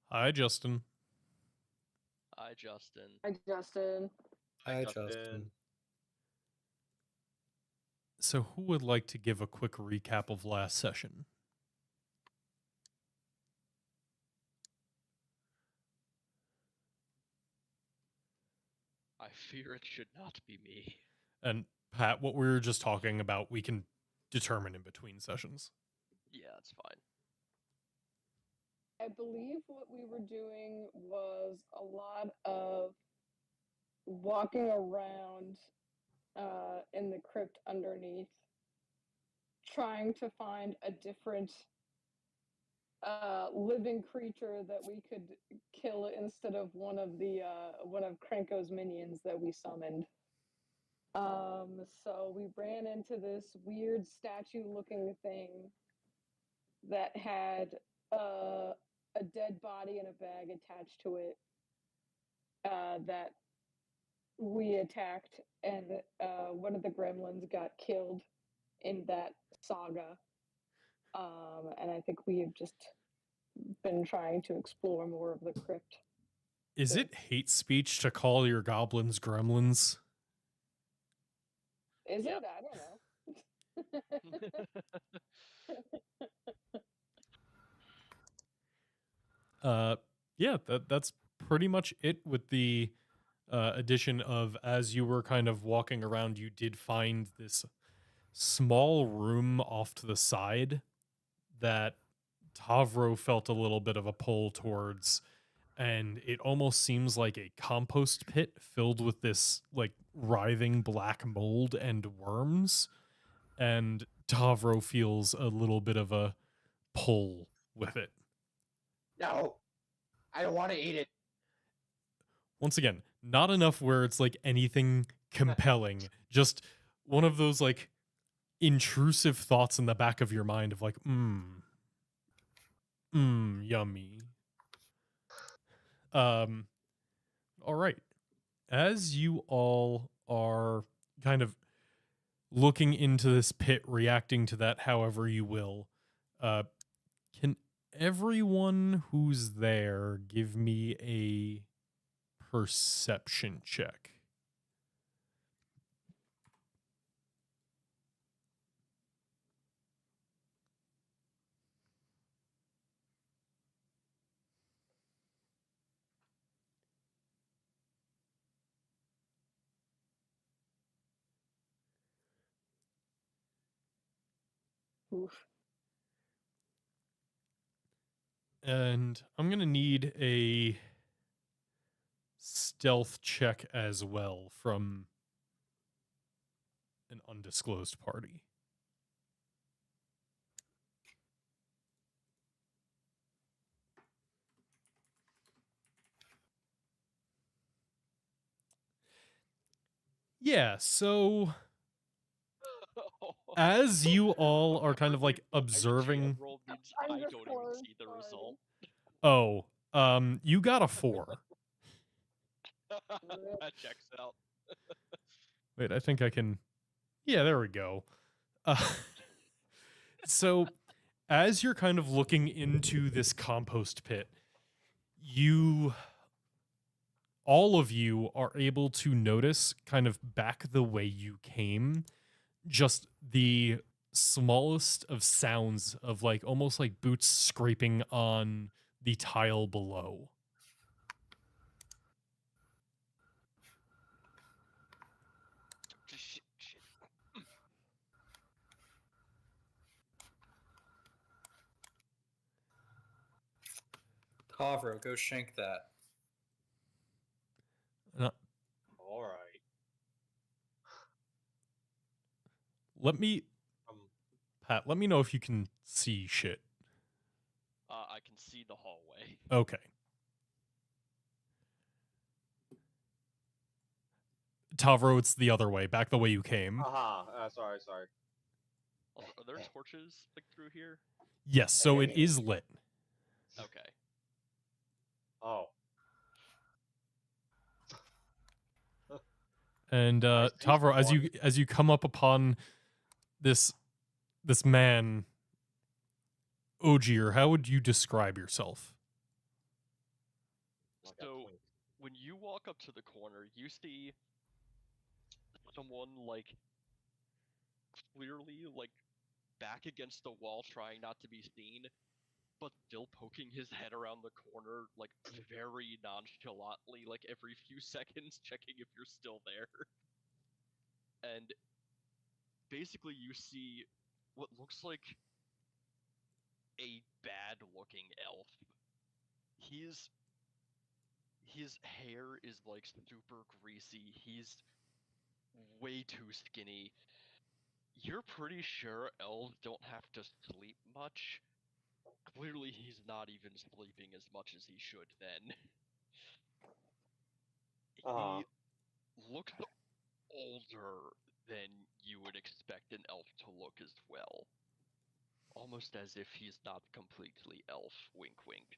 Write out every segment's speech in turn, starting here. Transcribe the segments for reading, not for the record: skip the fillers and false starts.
Hi, Justin. Hi, Justin. Hi, Justin. Hi, Justin. So, who would like to give a quick recap of last session? I fear it should not be me. And Pat, what we were just talking about, we can determine in between sessions. Yeah, it's fine. I believe what we were doing was a lot of walking around in the crypt underneath, trying to find a different living creature that we could kill instead of one of Krenko's minions that we summoned. So we ran into this weird statue-looking thing that had a dead body and a bag attached to it that we attacked, and one of the gremlins got killed in that saga. And I think we have just been trying to explore more of the crypt. Is it hate speech to call your goblins gremlins? Is Yeah. it? I don't know. Yeah, that's pretty much it with the addition of, as you were kind of walking around, you did find this small room off to the side that Tavro felt a little bit of a pull towards, and it almost seems like a compost pit filled with this like writhing black mold and worms, and Tavro feels a little bit of a pull with it. No, I don't want to eat it. Once again, not enough where it's like anything compelling, just one of those like intrusive thoughts in the back of your mind of like, yummy. All right. As you all are kind of looking into this pit, reacting to that however you will, can everyone who's there give me a perception check? Oof. And I'm going to need a stealth check as well from an undisclosed party. Yeah, so as you all are kind of like observing, Roll means I don't even see the result. you got a 4. That checks out. Wait, I think I can. Yeah, there we go. So as you're kind of looking into this compost pit, all of you are able to notice kind of back the way you came, just the smallest of sounds of like almost like boots scraping on the tile below. Shit. Tavro, go shank that. All right. Pat, let me know if you can see shit. I can see the hallway. Okay. Tavro, it's the other way, back the way you came. Sorry. Are there torches like through here? Yes, so it is lit. Okay. Oh. And Tavro, as you come up upon this man, Ogier, how would you describe yourself? I got So, twink. when you walk up to the corner, you see someone, like, clearly, like, back against the wall trying not to be seen, but still poking his head around the corner, like, very nonchalantly, like, every few seconds, checking if you're still there. And basically you see what looks like a bad-looking elf. His hair is, like, super greasy, he's way too skinny. You're pretty sure elves don't have to sleep much. Clearly he's not even sleeping as much as he should then. Uh-huh. He looks older than you would expect an elf to look as well. Almost as if he's not completely elf, wink wink.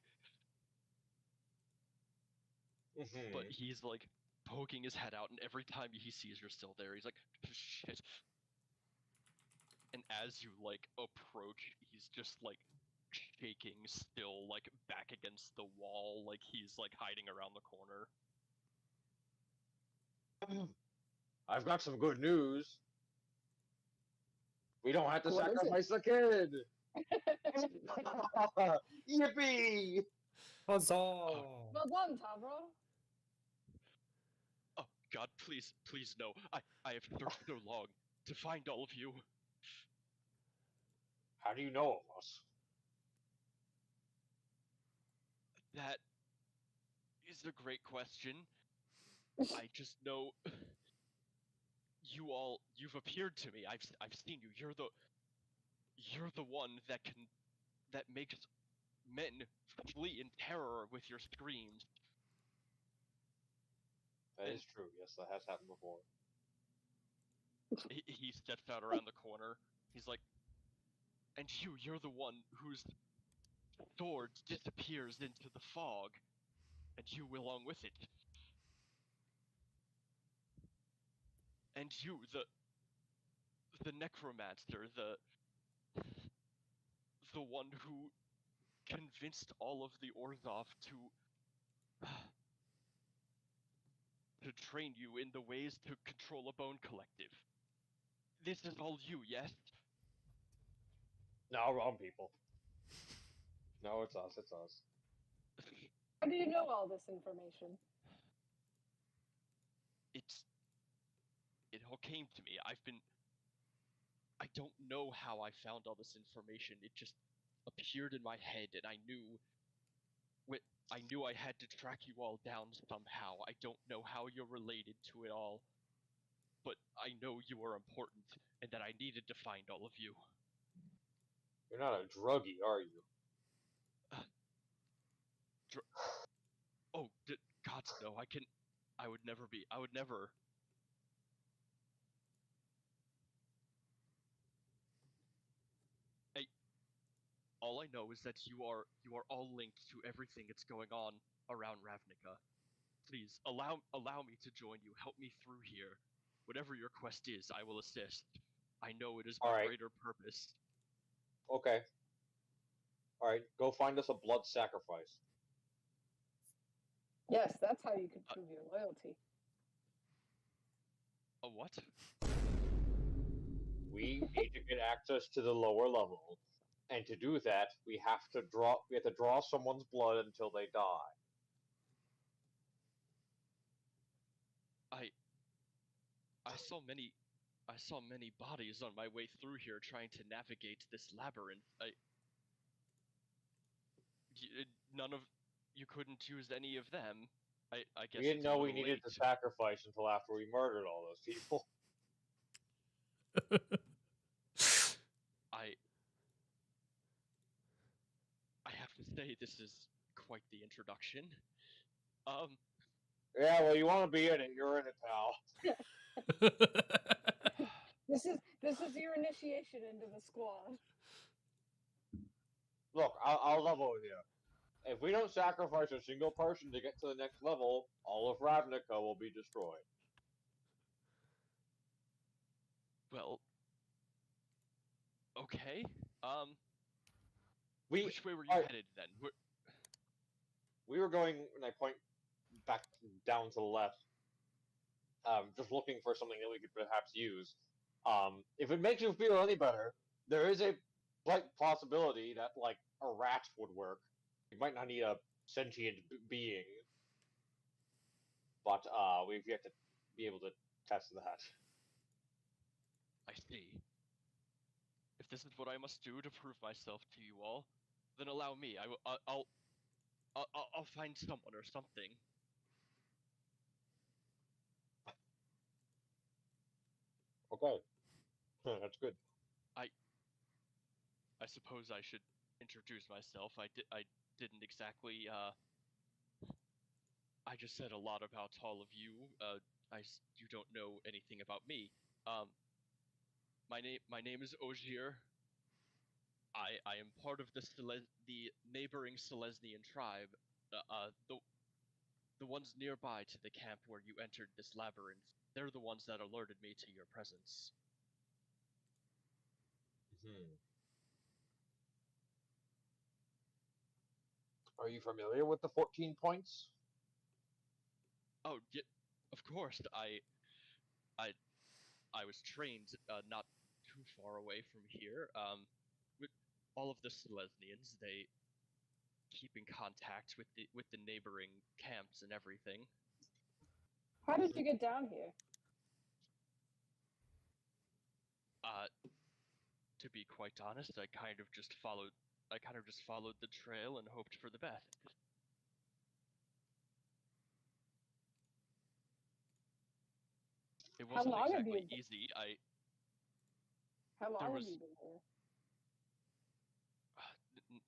But Mhm. he's like poking his head out, and every time he sees you're still there, he's like, shit. And as you like approach, he's just like shaking still, like back against the wall, like he's like hiding around the corner. I've got some good news. We don't have to What is it? sacrifice the kid. Yippee! Huzzah! Well done, Tavro. Oh God, please, please no. I have searched so long to find all of you. How do you know of us? That is a great question. I just know you've appeared to me. I've seen you. You're the one that makes men flee in terror with your screams. That And- is true. Yes, that has happened before. He steps out around the corner. He's like, and you're the one whose sword disappears into the fog, and you along with it. And you, the necromancer, the one who convinced all of the Orzhov to train you in the ways to control a bone collective. This is all you, yes? No, wrong people. No, it's us. It's us. How do you know all this information? It all came to me. I don't know how I found all this information. It just appeared in my head, and I knew I had to track you all down somehow. I don't know how you're related to it all, but I know you are important, and that I needed to find all of you. You're not a druggie, are you? Oh, God, no! I would never be. I would never. All I know is that you are all linked to everything that's going on around Ravnica. Please allow me to join you. Help me through here. Whatever your quest is, I will assist. I know it is my Alright. greater purpose. Okay. Alright, go find us a blood sacrifice. Yes, that's how you can prove your loyalty. A what? We need to get access to the lower level. And to do that, we have to draw someone's blood until they die. I saw many bodies on my way through here trying to navigate this labyrinth. None of you couldn't use any of them. I guess We didn't it's a know we little needed late. to sacrifice until after we murdered all those people. I have to say this is quite the introduction. Yeah, well, you want to be in it, you're in it, pal. This is your initiation into the squad. Look, I'll level with you. If we don't sacrifice a single person to get to the next level, all of Ravnica will be destroyed. Well, okay. We Which way were you alright. headed then? we were going, and I point back down to the left, just looking for something that we could perhaps use. If it makes you feel any better, there is a slight possibility that like a rat would work. You might not need a sentient being, but we've yet to be able to test that. I see. If this is what I must do to prove myself to you all, then allow me. I'll find someone or something. Okay, that's good. I suppose I should introduce myself. I didn't exactly. I just said a lot about all of you. You don't know anything about me. My name is Ogier. I am part of the neighboring Selesnian tribe. The ones nearby to the camp where you entered this labyrinth. They're the ones that alerted me to your presence. Hmm. Are you familiar with the 14 points? Oh, yeah, of course. I was trained not too far away from here. With all of the Selesnians, they keep in contact with the neighboring camps and everything. How did you get down here? To be quite honest, I kind of just followed the trail and hoped for the best. It How wasn't long have exactly you? easy. How long there have was you been here?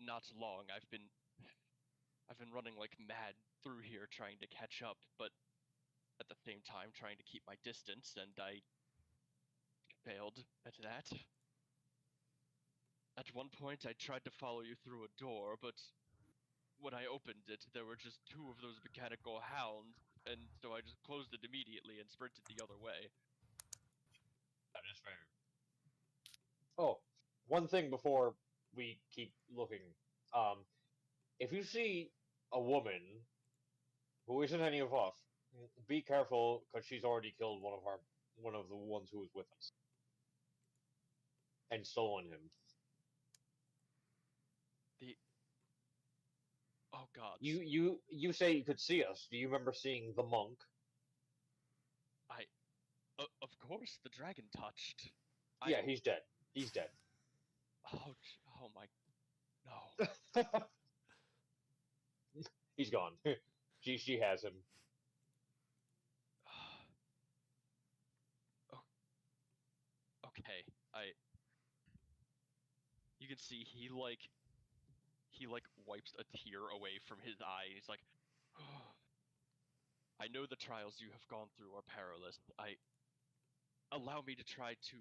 Not long. I've been running like mad through here trying to catch up, but at the same time trying to keep my distance, and I failed at that. At one point, I tried to follow you through a door, but when I opened it, there were just two of those mechanical hounds, and so I just closed it immediately and sprinted the other way. That is fair. Oh, one thing before we keep looking. If you see a woman who isn't any of us, be careful because she's already killed one of the ones who was with us and stolen him. Oh god. You say you could see us. Do you remember seeing the monk? Of course, the dragon touched. Yeah, he's dead. He's dead. Oh my, no. He's gone. She has him. Okay, you can see he wipes a tear away from his eye. He's like, I know the trials you have gone through are perilous. Allow me to try to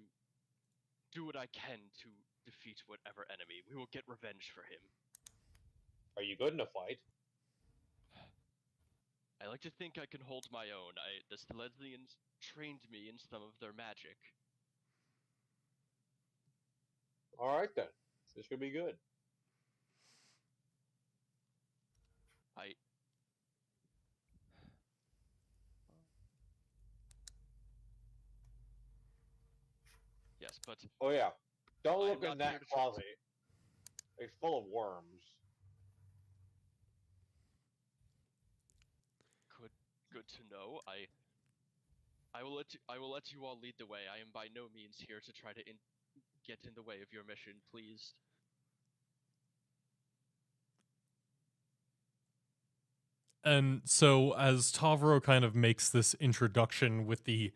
do what I can to defeat whatever enemy. We will get revenge for him. Are you good in a fight? I like to think I can hold my own. The Selesnians trained me in some of their magic. All right then. This could be good. Yes, but Oh yeah. Don't I'm look in not that here to closet. It's full of worms. Good to know. I will let you all lead the way. I am by no means here to try to get in the way of your mission, please. And so, as Tavro kind of makes this introduction with the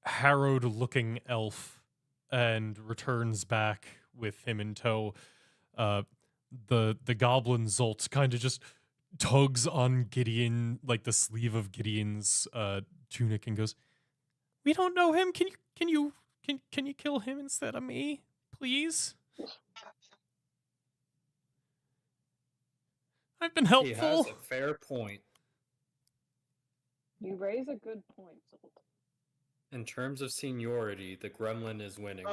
harrowed looking elf and returns back with him in tow, the goblin Zolt kind of just tugs on Gideon, like the sleeve of Gideon's tunic, and goes, "We don't know him. Can you kill him instead of me, please? I've been He has helpful." a fair point. You raise a good point, Zolt. In terms of seniority, the gremlin is winning.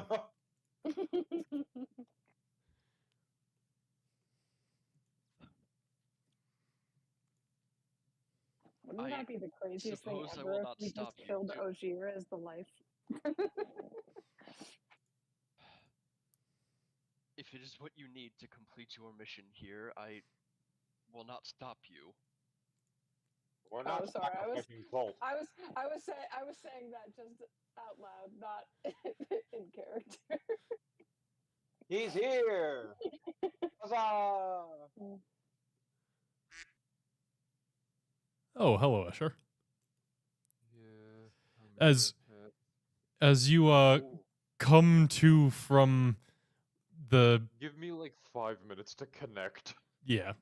Wouldn't that be the craziest thing suppose I will ever if not we just stop you killed to- Ogier as the life? If it is what you need to complete your mission here, I will not stop you. We're Oh, not sorry. sacrificing Zolt. I was saying that just out loud, not in character. He's here! Huzzah! Oh, hello, Escher. Yeah. As you Ooh, come to from the give me like 5 minutes to connect. yeah.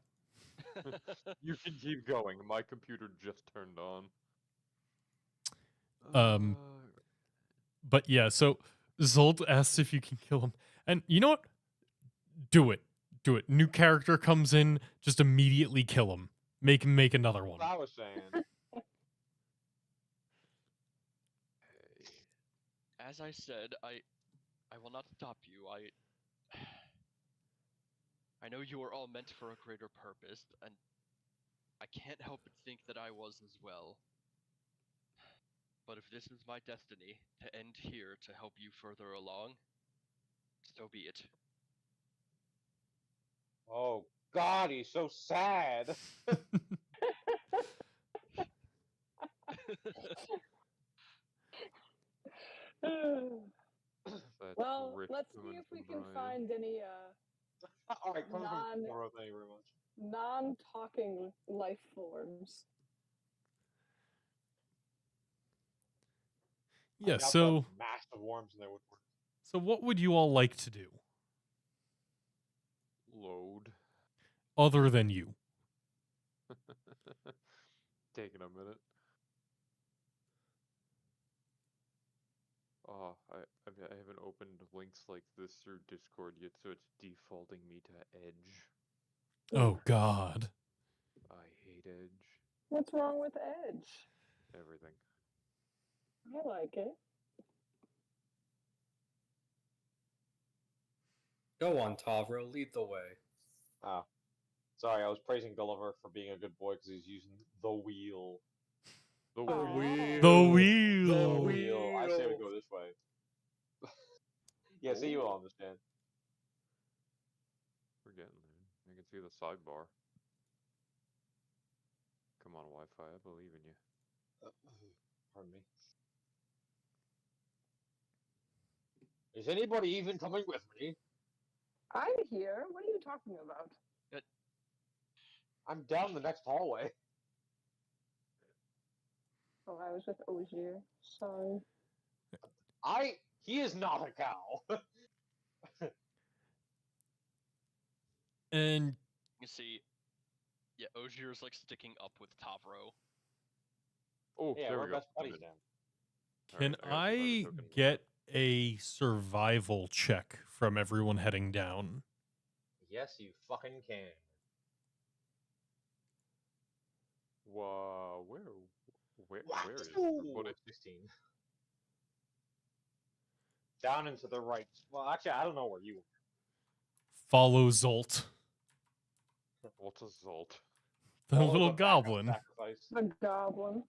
You can keep going. My computer just turned on. Um, But yeah, so Zolt asks if you can kill him. And you know what? Do it. Do it. New character comes in, just immediately kill him. Make him make another one. What I was saying. As I said, I will not stop you. I know you are all meant for a greater purpose, and I can't help but think that I was as well. But if this is my destiny, to end here to help you further along, so be it. Oh God, he's so sad. That's Well, rich let's see coming if we from can Brian. find any All right, coming Non- from tomorrow. Thank you very much. non-talking life forms. Yeah, I've got so massive worms in there would work. so what would you all like to do Load. other than you? Taking a minute. Oh, I haven't opened links like this through Discord yet, so it's defaulting me to Edge. Oh god. I hate Edge. What's wrong with Edge? Everything. I like it. Go on, Tavro, lead the way. Oh, sorry, I was praising Gulliver for being a good boy because he's using the wheel. The Oh. wheel. The The wheel. wheel. I say we wheel. go this way. Yeah, see, you all understand. We're getting there. I can see the sidebar. Come on, Wi-Fi. I believe in you. Pardon me. Is anybody even coming with me? I'm here. What are you talking about? I'm down the next hallway. Oh, I was with Ogier. Sorry. He is not a cow. And You see, yeah, Ogier's like sticking up with Tavro. Oh, Yeah, there we're we go. best buddies now. can Alright, got the I token. get a survival check from everyone heading down? Yes, you fucking can. Wow, where is What everybody? is 16? Down and to the right. Well, actually, I don't know where you are. Follow Zolt, What's a Zolt? the Follow little the backup goblin. Sacrifice. The goblin.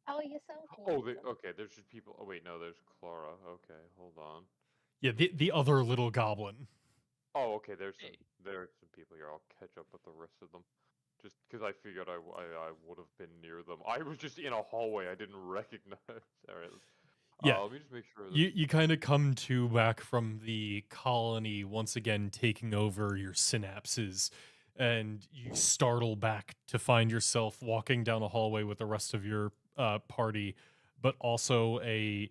Tell yourself. Oh, okay, there's just people. Oh, wait, no, there's Clara. Okay, hold on. Yeah, the other little goblin. Oh, okay, there's Hey. some people here. I'll catch up with the rest of them. Just because I figured I would have been near them. I was just in a hallway I didn't recognize. Alright. Yeah. Let me just make sure that... You kind of come to back from the colony once again taking over your synapses, and you startle back to find yourself walking down the hallway with the rest of your party, but also a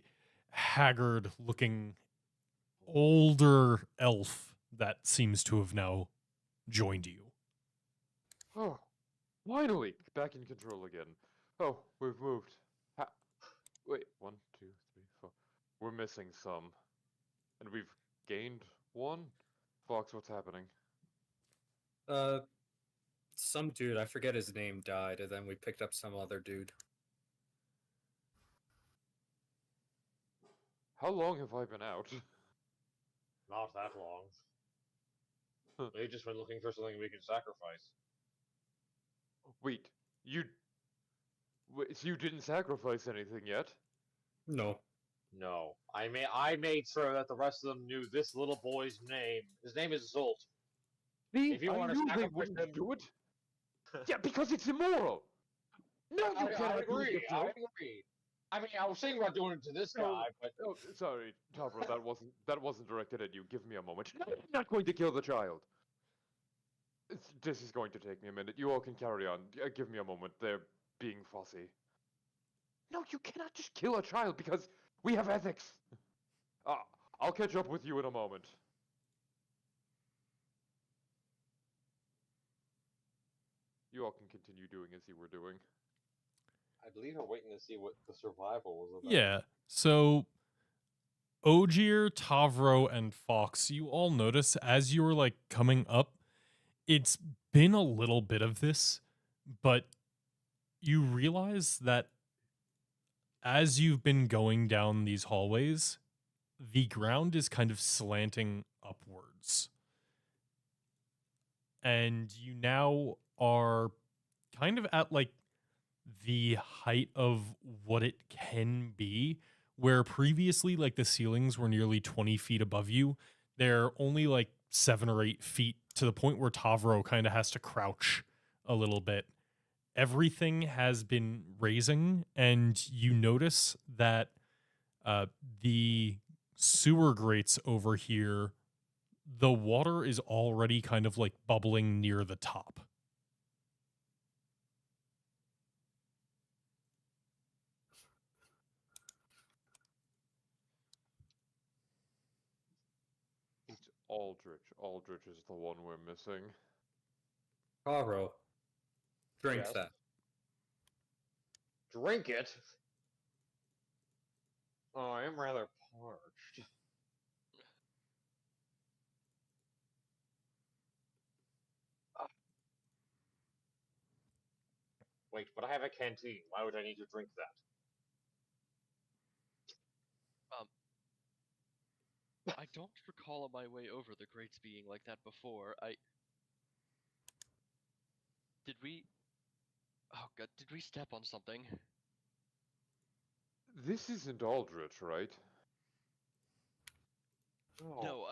haggard looking older elf that seems to have now joined you. Oh, finally! Back in control again. Oh, we've moved. Wait, 1, 2, 3, 4. We're missing some. And we've gained 1? Fox, what's happening? Some dude, I forget his name, died, and then we picked up some other dude. How long have I been out? Not that long. They just been looking for something we could sacrifice. Wait, you Wait, so you didn't sacrifice anything yet? No. No. I made sure that the rest of them knew this little boy's name. His name is Zolt. See, If you I want to knew they sacrifice wouldn't him, do it. Yeah, because it's immoral. No, you I cannot do it agree. I yourself. agree. I mean, I was thinking about doing it to this No, guy, but oh, sorry, Tavro, that wasn't directed at you. Give me a moment. I'm not going to kill the child. This is going to take me a minute. You all can carry on. Give me a moment. They're being fussy. No, you cannot just kill a child because we have ethics. Uh, I'll catch up with you in a moment. You all can continue doing as you were doing. I believe we're waiting to see what the survival was about. Yeah. So Ogier, Tavro, and Fox, you all notice as you were like coming up, it's been a little bit of this, but you realize that as you've been going down these hallways, the ground is kind of slanting upwards. And you now are kind of at like the height of what it can be, where previously like the ceilings were nearly 20 feet above you. They're only like 7 or 8 feet, to the point where Tavro kind of has to crouch a little bit. Everything has been raising, and you notice that the sewer grates over here, the water is already kind of like bubbling near the top. It's Aldrich. Aldrich is the one we're missing. Taro. Drink Yes. that. Drink it. Oh, I am rather parched. Wait, but I have a canteen. Why would I need to drink that? I don't recall on my way over the grates being like that before. Did we? Oh god, did we step on something? This isn't Aldrich, right? Oh, No,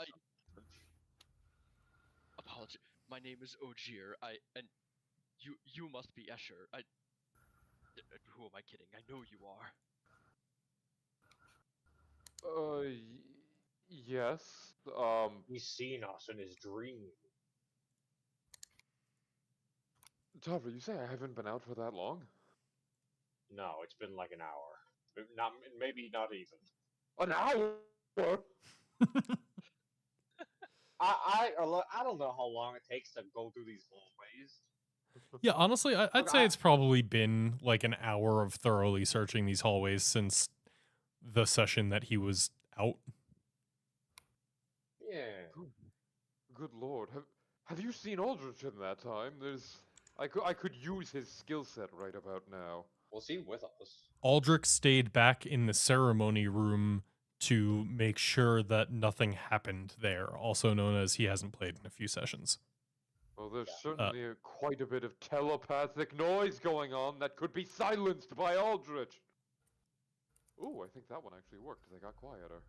apology. My name is Ogier. And you must be Escher. Who am I kidding? I know you are. Yes. he's seen us in his dream. Tavro, you say I haven't been out for that long? No, it's been like an hour. Not maybe not even. An hour? I don't know how long it takes to go through these hallways. Yeah, honestly, I'd Look, say it's probably been like an hour of thoroughly searching these hallways since the session that he was out. Yeah. Good lord. Have you seen Aldrich in that time? I could use his skill set right about now. Was he with us? Aldrich stayed back in the ceremony room to make sure that nothing happened there, also known as he hasn't played in a few sessions. Well, there's certainly quite a bit of telepathic noise going on that could be silenced by Aldrich. Ooh, I think that one actually worked. They got quieter.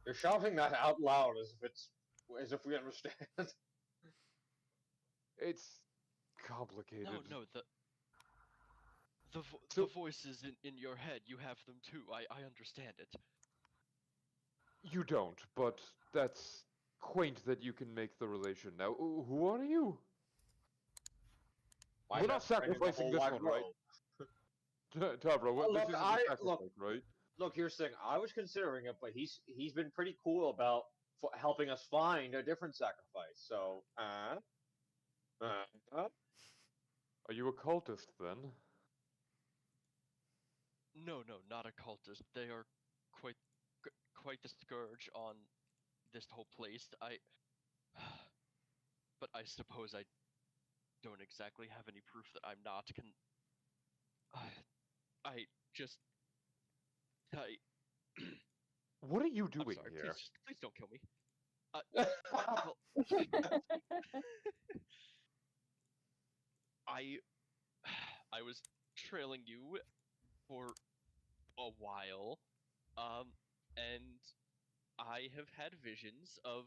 You're shouting that out loud as if we understand. It's complicated. No, the So- voices in your head, you have them too. I understand it. You don't, but that's quaint that you can make the relation. Now, who are you? My We're not best friend in the sacrificing whole this wide one, right? world. Tavro, Well, this look, isn't I- a sacrifice, look- right? Look, here's the thing. I was considering it, but he's been pretty cool about helping us find a different sacrifice. So, Are you a cultist then? No, not a cultist. They are quite the scourge on this whole place. But I suppose I don't exactly have any proof that I'm not. I just I. What are you I'm doing sorry. here? Please don't kill me. Well, I was trailing you for a while, and I have had visions of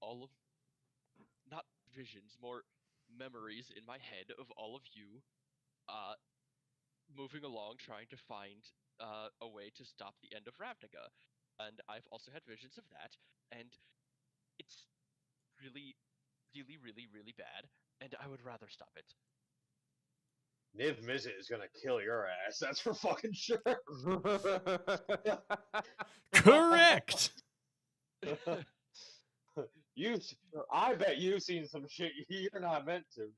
all of, not visions, more memories in my head of all of you, uh, moving along trying to find a way to stop the end of Ravnica. And I've also had visions of that, and it's really, really, really, really bad, and I would rather stop it. Niv Mizzet is gonna kill your ass. That's for fucking sure. Correct. you, I bet you've seen some shit you're not meant to,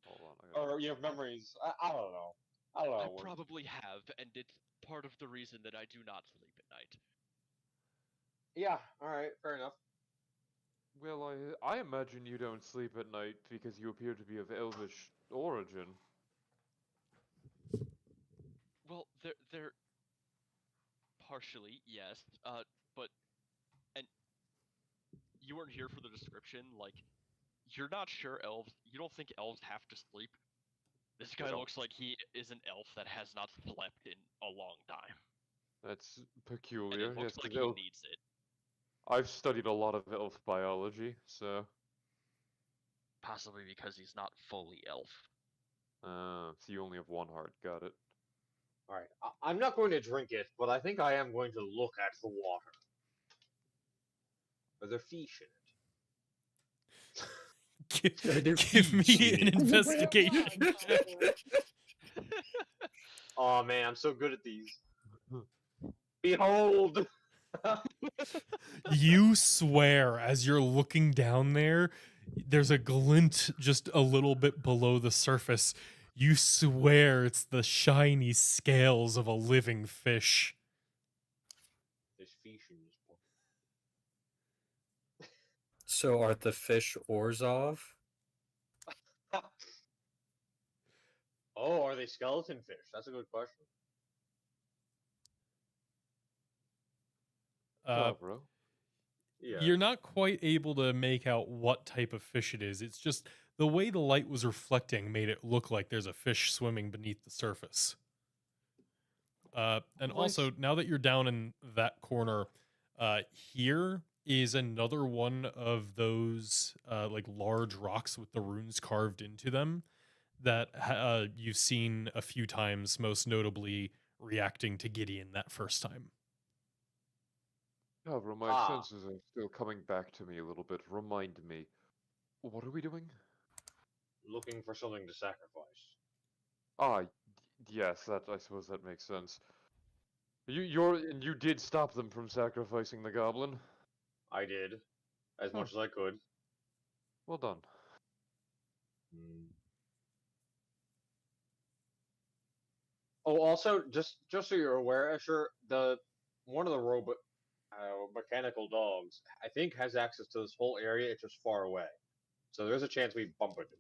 Hold on, I gotta or you have memories. I don't know. I don't know. I how it works. probably have, and it's part of the reason that I do not sleep at night. Yeah. All right. Fair enough. Well, I imagine you don't sleep at night because you appear to be of elvish origin. Well, they're partially, yes, but and you weren't here for the description. Like, you're not sure elves. You don't think elves have to sleep. This guy don't. looks like he is an elf that has not slept in a long time, That's and peculiar. it looks Yes, like 'cause he elf. needs it. I've studied a lot of elf biology, so. Possibly because he's not fully elf. So you only have one heart. Got it. All right. I'm not going to drink it, but I think I am going to look at the water. Are there fish in it? Give me an investigation Wow, check. Oh man, I'm so good at these. Behold. You swear as you're looking down there, there's a glint just a little bit below the surface. You swear it's the shiny scales of a living fish. There's fish in this one. So are the fish Orzov? Oh, are they skeleton fish? That's a good question. Bro. Yeah. You're not quite able to make out what type of fish it is. It's just the way the light was reflecting made it look like there's a fish swimming beneath the surface. And also, now that you're down in that corner, here is another one of those like large rocks with the runes carved into them that you've seen a few times, most notably reacting to Gideon that first time. Bro, my Ah. senses are still coming back to me a little bit. Remind me. What are we doing? Looking for something to sacrifice. Yes, that I suppose that makes sense. You did stop them from sacrificing the goblin. I did, as Huh. much as I could. Well done. Oh, also, just so you're aware, Escher, one of the robot mechanical dogs, I think, has access to this whole area. It's just far away, so there's a chance we bump into it.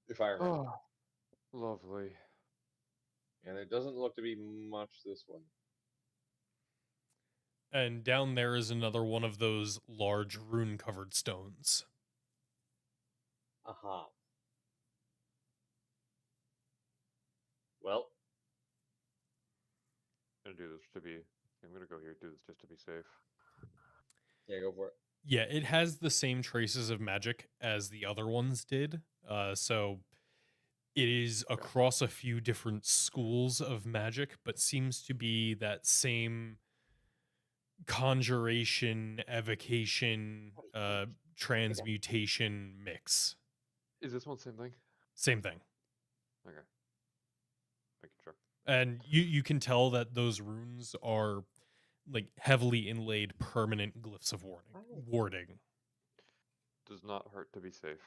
If I remember. Oh, lovely. And it doesn't look to be much this way. And down there is another one of those large rune covered stones. Uh-huh. Well, I'm gonna go here, do this just to be safe. yeah, go for it. Yeah, it has the same traces of magic as the other ones did. So it is across a few different schools of magic, but seems to be that same conjuration, evocation, transmutation mix. Is this one same thing? Same thing. Okay. Making sure. And you can tell that those runes are like heavily inlaid permanent glyphs of warding. Does not hurt to be safe.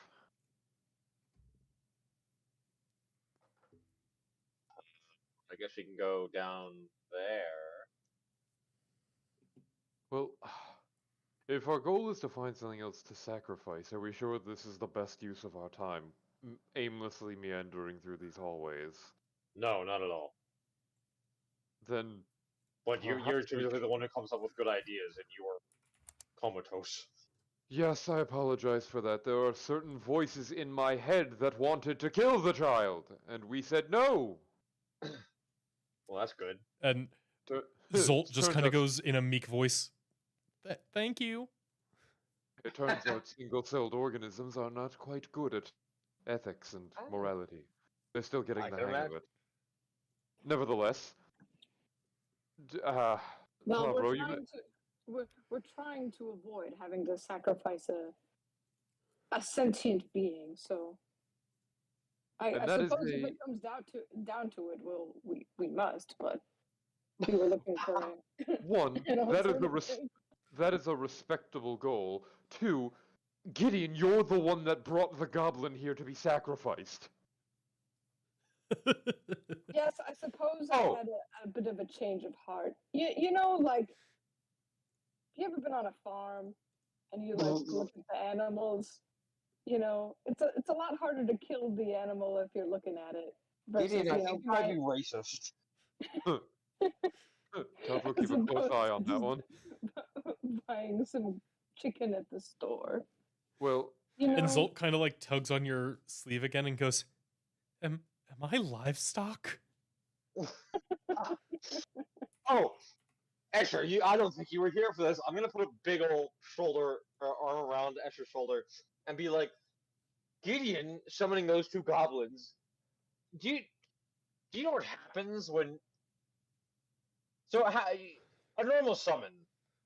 I guess we can go down there. Well, if our goal is to find something else to sacrifice, are we sure this is the best use of our time? Aimlessly meandering through these hallways. No, not at all. Then But you're perhaps we typically the one who comes up with good ideas, and you are comatose. Yes, I apologize for that. There are certain voices in my head that wanted to kill the child, and we said no. Well, that's good. And Tur- Zolt just turns kind of out- goes in a meek voice, Thank you. It turns out single-celled organisms are not quite good at ethics and Oh. morality. They're still getting I the can hang of imagine. it. Nevertheless, Well, Pablo, we're you trying to we're trying to avoid having to sacrifice a sentient being. So I And that is suppose if a- it comes down to it, we must. But we were looking for one, an that is alternative. that is a respectable goal. Two, Gideon, you're the one that brought the goblin here to be sacrificed. Yes, I suppose Oh. I had a bit of a change of heart. You know, like, you ever been on a farm and you like look at the animals? You know, it's a lot harder to kill the animal if you're looking at it versus Gideon, I you know think you might be racist. Pablo, as keep a close opposed eye to on that just one. buying some chicken at the store. Well, You know, And Zolt kind of like tugs on your sleeve again and goes, Am I livestock? Oh, Escher, I don't think you were here for this. I'm gonna put a big old shoulder or arm around Escher's shoulder and be like, Gideon summoning those two goblins. Do you know what happens when? So a normal summon,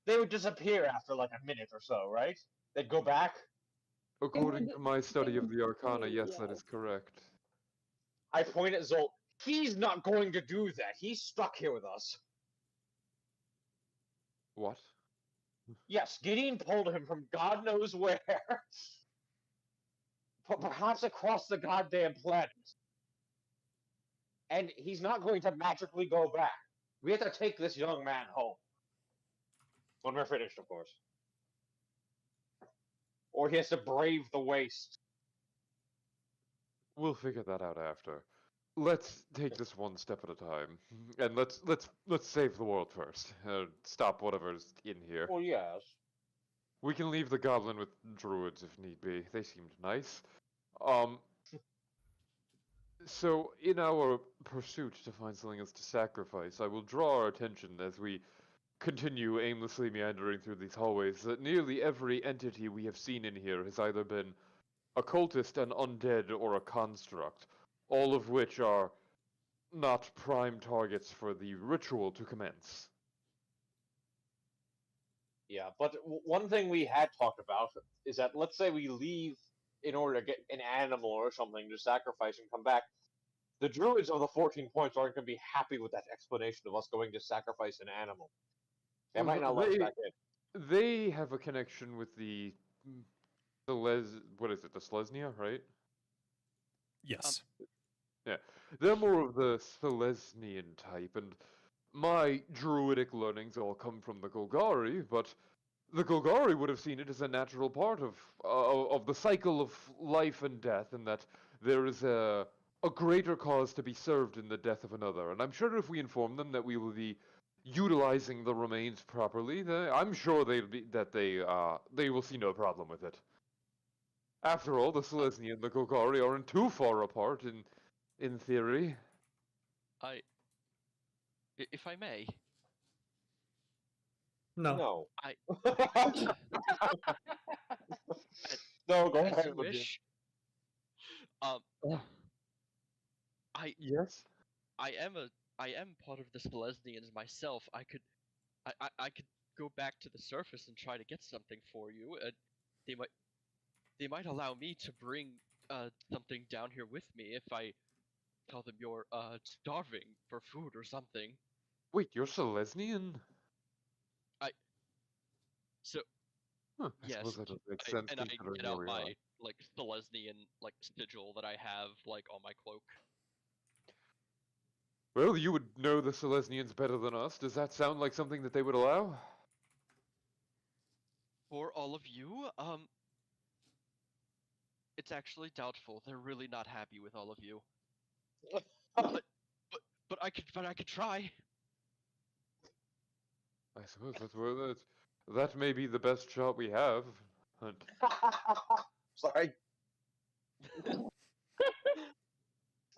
they would disappear after like a minute or so, right? They'd go back. according to my study of the Arcana, disappear, yes, that is yes. correct. I point at Zolt. He's not going to do that. He's stuck here with us. What? Yes, Gideon pulled him from God knows where. Perhaps across the goddamn planet. And he's not going to magically go back. We have to take this young man home. When we're finished, of course. Or he has to brave the waste. We'll figure that out after. Let's take this one step at a time, and let's save the world first. Stop whatever's in here. Well, yes. We can leave the goblin with druids if need be. They seemed nice. Um. So, in our pursuit to find something else to sacrifice, I will draw our attention as we continue aimlessly meandering through these hallways that nearly every entity we have seen in here has either been a cultist, an undead, or a construct, all of which are not prime targets for the ritual to commence. Yeah, but one thing we had talked about is that let's say we leave in order to get an animal or something to sacrifice and come back. The druids of the 14 points aren't going to be happy with that explanation of us going to sacrifice an animal. They might not let us back in. They have a connection with the what is it, the Selesnya, right? Yes. Yeah, they're more of the Selesnian type, and my druidic learnings all come from the Golgari, but the Golgari would have seen it as a natural part of the cycle of life and death, and that there is a greater cause to be served in the death of another. And I'm sure if we inform them that we will be utilizing the remains properly, I'm sure they will see no problem with it. After all, the Selesnya and the Golgari aren't too far apart in theory. If I may, No. No. I- No, go as ahead. you Lejeune. wish. Um, Oh. I Yes? I am part of the Selesnians myself. I could go back to the surface and try to get something for you. They might allow me to bring something down here with me if I tell them you're starving for food or something. Wait, you're Selesnian? So Huh, I yes, suppose that does make I, sense and I considering get where out we my are. like Selesnian like sigil that I have like on my cloak. Well, you would know the Selesnians better than us. Does that sound like something that they would allow? For all of you, it's actually doubtful. They're really not happy with all of you. But I could try. I suppose that's where that may be the best shot we have. But Sorry.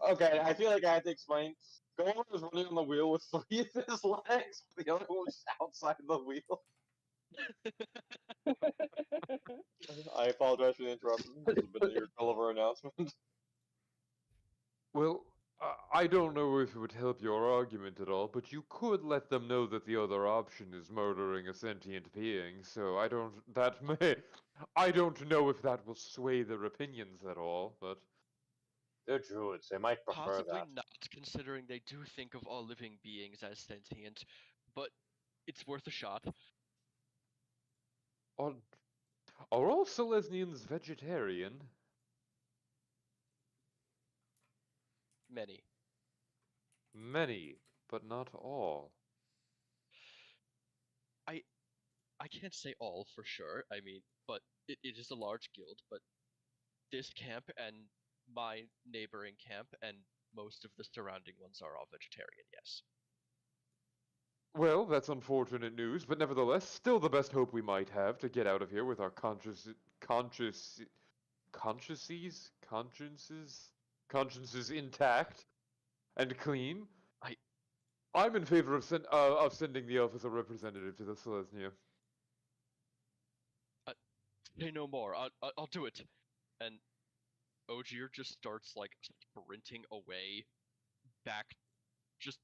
Okay, I feel like I have to explain. Gomer was running on the wheel with 3 of his legs. The other one was outside the wheel. I apologize for the interruption. This has been your Gulliver announcement. Well, I don't know if it would help your argument at all, but you could let them know that the other option is murdering a sentient being, so I don't know if that will sway their opinions at all, but... They're druids. They might prefer Possibly that. not, considering they do think of all living beings as sentient, but it's worth a shot. Are all Selesnians vegetarian? Many. Many, but not all. I can't say all for sure, I mean, but it is a large guild, but this camp and my neighboring camp and most of the surrounding ones are all vegetarian, yes. Well, that's unfortunate news, but nevertheless, still the best hope we might have to get out of here with our consciences intact and clean. I'm in favor of sending the elf as a representative to the Selesnya. Say no more, I'll do it. And Ogier just starts like sprinting away, back, just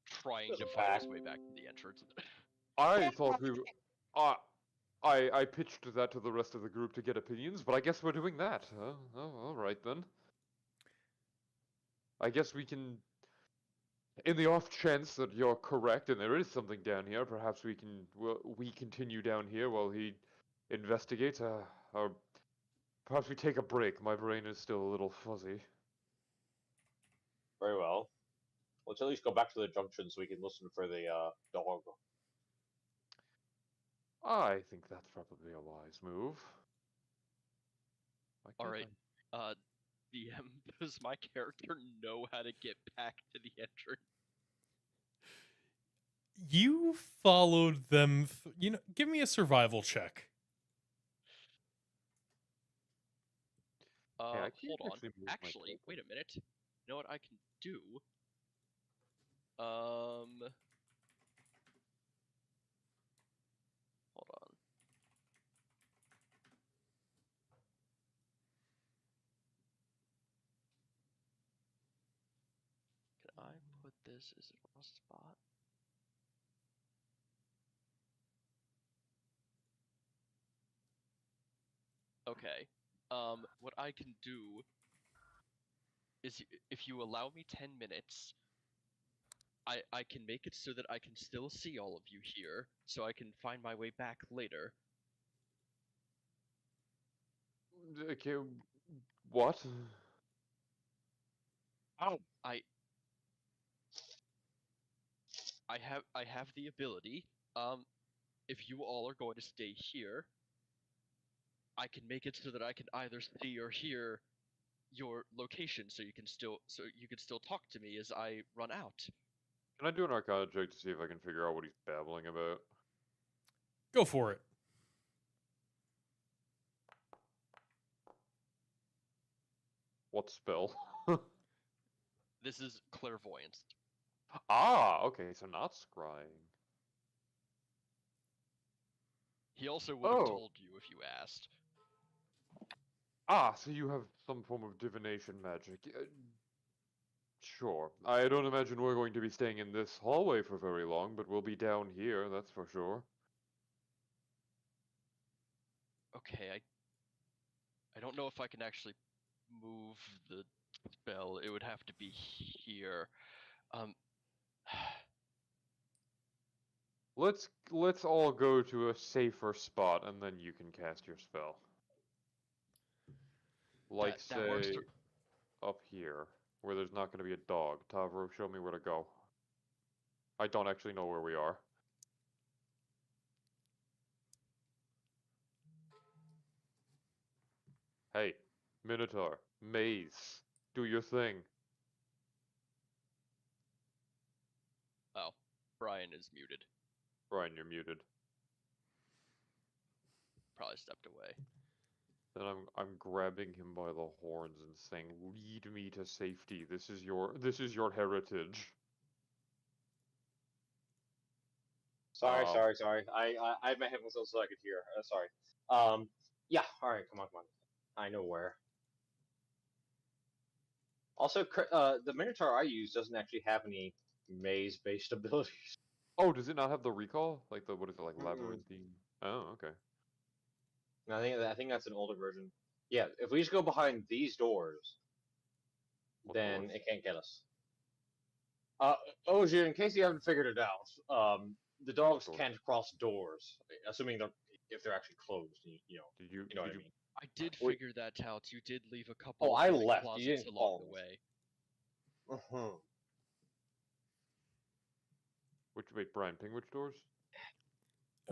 trying to find his way back to the entrance. I thought I pitched that to the rest of the group to get opinions, but I guess we're doing that. Oh, all right then. I guess we can, in the off chance that you're correct and there is something down here, perhaps we continue down here while he investigates, or perhaps we take a break. My brain is still a little fuzzy. Very well. Let's at least go back to the junction so we can listen for the dog. I think that's probably a wise move. Alright, DM, does my character know how to get back to the entrance? You followed them. Give me a survival check. I can't Hold on. actually move my Actually, character. wait a minute. You know what I can do? Hold on. Can I put this? Is it on a spot? Okay. What I can do is if you allow me 10 minutes, I can make it so that I can still see all of you here, so I can find my way back later. Okay, what? Ow! I have the ability. If you all are going to stay here, I can make it so that I can either see or hear your location, so you can still talk to me as I run out. Can I do an Arcana check to see if I can figure out what he's babbling about? Go for it. What spell? This is clairvoyance. Ah, okay, so not scrying. He also would have told you if you asked. Ah, so you have some form of divination magic. Sure. I don't imagine we're going to be staying in this hallway for very long, but we'll be down here, that's for sure. Okay, I don't know if I can actually move the spell. It would have to be here. Let's all go to a safer spot, and then you can cast your spell. Like, that works say, up here, where there's not going to be a dog. Tavro, show me where to go. I don't actually know where we are. Hey, Minotaur, Maze, do your thing. Oh, Brian is muted. Brian, you're muted. Probably stepped away. Then I'm grabbing him by the horns and saying, "Lead me to safety. This is your heritage." Sorry, Um, sorry, sorry. I had my headphones on so I could hear. Sorry. Yeah. All right, come on, come on. I know where. Also, the Minotaur I use doesn't actually have any maze-based abilities. Oh, does it not have the recall? Like what is it, like Mm-mm. labyrinthine? Oh, okay. And I think that's an older version. Yeah, if we just go behind these doors, What then doors? it can't get us. Oji, in case you haven't figured it out, the dogs Doors. can't cross doors, assuming if they're actually closed. You know what I mean. I did Wait. figure that out. You did leave a Oh, couple of I like left. You closets didn't along follow the me. way. Uh-huh. Wait, Brian, ping which doors?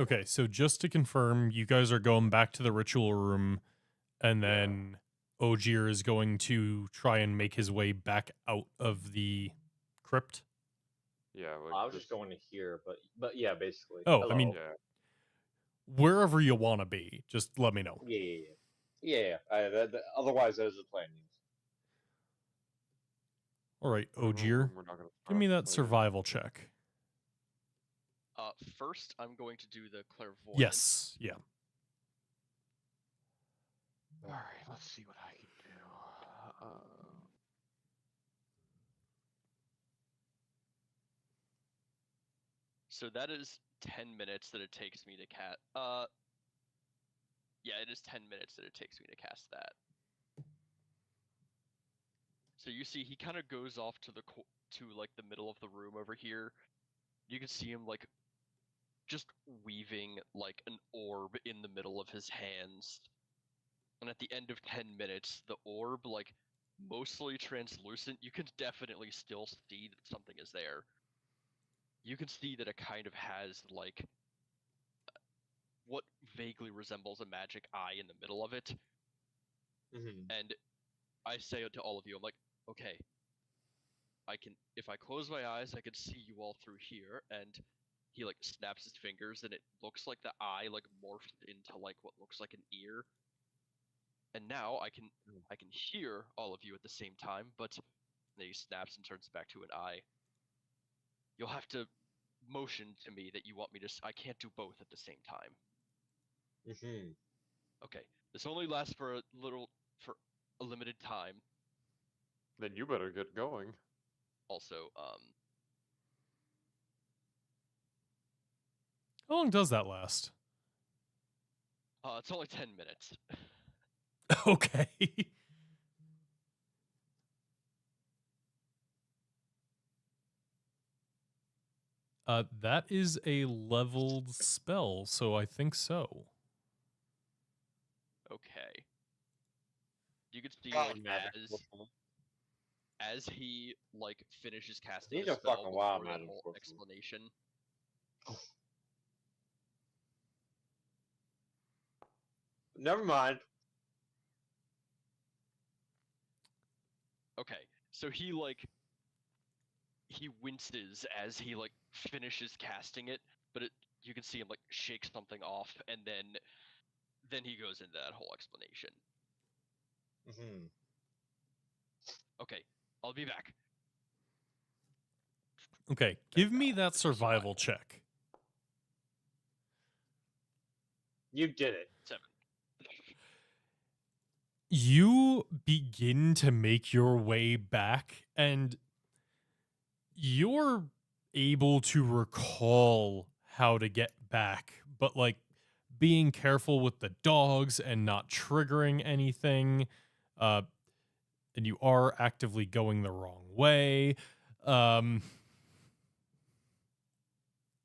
Okay, so just to confirm, you guys are going back to the ritual room, and Yeah. then Ogier is going to try and make his way back out of the crypt. Yeah, like I was this. just going to here, but yeah, basically. Oh, Hello. I mean, Yeah. wherever you want to be, just let me know. Yeah. Otherwise, there's a plan. All right, Whatever Ogier, room we're not gonna give start me that fighting. survival check. First, I'm going to do the clairvoyance. Yes, yeah. All right, let's see what I can do. So that is 10 minutes that it takes me to cast. Yeah, it is 10 minutes that it takes me to cast that. So you see, he kind of goes off to like the middle of the room over here. You can see him like just weaving like an orb in the middle of his hands. And at the end of 10 minutes, the orb, like mostly translucent, you can definitely still see that something is there. You can see that it kind of has like what vaguely resembles a magic eye in the middle of it. Mm-hmm. And I say to all of you, I'm like, okay, if I close my eyes, I can see you all through here. And he like snaps his fingers, and it looks like the eye like morphs into like what looks like an ear. And now I can hear all of you at the same time, but then he snaps and turns back to an eye. You'll have to motion to me that you want me to. I can't do both at the same time. Mm-hmm. Okay, this only lasts for a limited time. Then you better get going. Also, How long does that last? it's only 10 minutes. Okay. That is a leveled spell, so I think so. Okay. You can see God, like magic. as he like finishes casting These the are spell fucking before wild that magic. whole explanation. Never mind. Okay, so he winces as he like finishes casting it, but you can see him like shake something off, and then he goes into that whole explanation. Mm-hmm. Okay, I'll be back. Okay, give me that survival check. You did it. 7. You begin to make your way back, and you're able to recall how to get back, but like being careful with the dogs and not triggering anything. And you are actively going the wrong way.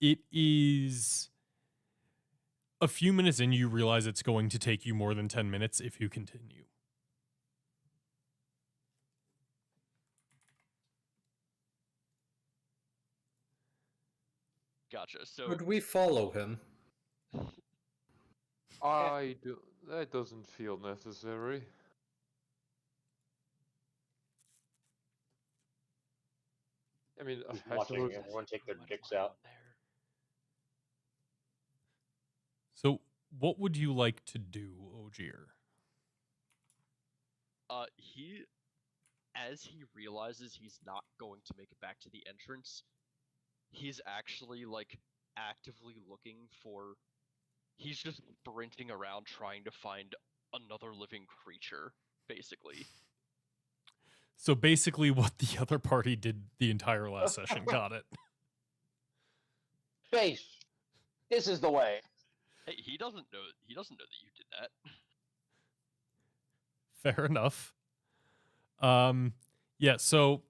It is a few minutes in, you realize it's going to take you more than 10 minutes if you continue. Gotcha. So Would we follow him? That doesn't feel necessary. I mean, Just I watching suppose. everyone take their What dicks am I out. on there? So, what would you like to do, Ogier? He, as he realizes he's not going to make it back to the entrance, he's actually like actively looking for. He's just sprinting around trying to find another living creature, basically. So basically, what the other party did the entire last session. Got it. Space. This is the way. Hey, he doesn't know. He doesn't know that you did that. Fair enough. Yeah, so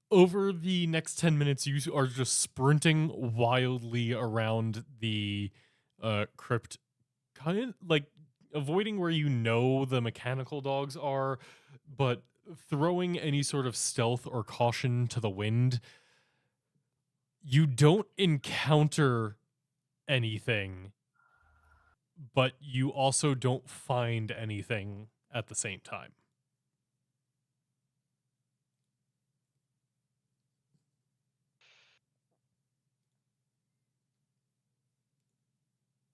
over the next 10 minutes, you are just sprinting wildly around the crypt, kind of like avoiding where you know the mechanical dogs are, but throwing any sort of stealth or caution to the wind. You don't encounter anything, but you also don't find anything at the same time.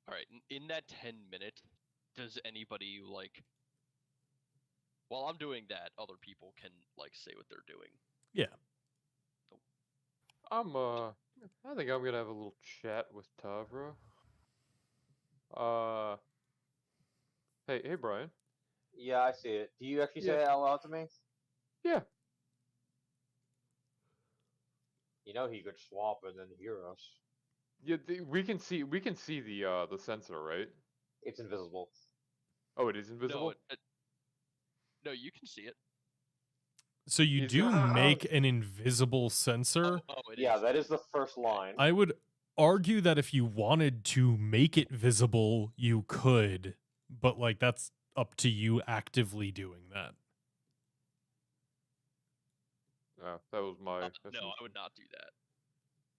All right. In that 10 minutes, does anybody like? While I'm doing that, other people can like say what they're doing. Yeah. I think I'm gonna have a little chat with Tavra. Hey, Brian. Yeah, I see it. Do you actually say Yeah. that out loud to me? Yeah. You know he could swap and then hear us. Yeah, we can see the sensor, right? It's invisible. Oh, it is invisible. No, you can see it. So you He's do got- make an invisible sensor. It Yeah, is. that is the first line. I would argue that if you wanted to make it visible, you could, but like that's up to you actively doing that. That was my. No, assumption. I would not do that.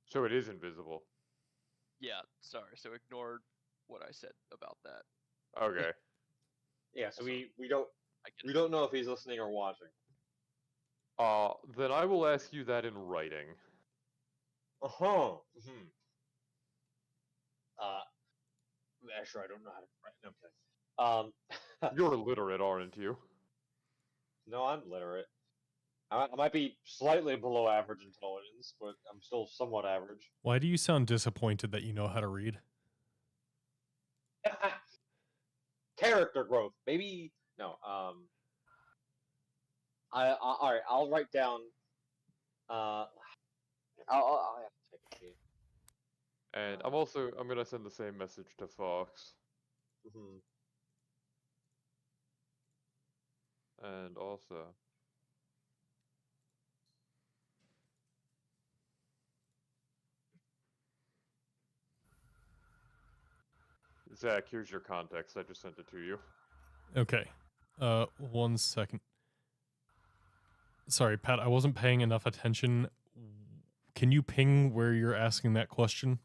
So it is invisible. Yeah, sorry. So ignore what I said about that. Okay. Yeah, so Also, we don't I get we it. don't know if he's listening or watching. Then I will ask you that in writing. Uh-huh. Sure, I don't know how to write. No, I'm kidding. You're illiterate, aren't you? No, I'm literate. I might be slightly below average intelligence, but I'm still somewhat average. Why do you sound disappointed that you know how to read? Character growth, maybe. No. All right. I'll write down. I'll have to take a sheet. And I'm gonna send the same message to Fox. Mhm. And also. Zach, here's your context. I just sent it to you. Okay. 1 second. Sorry, Pat, I wasn't paying enough attention. Can you ping where you're asking that question?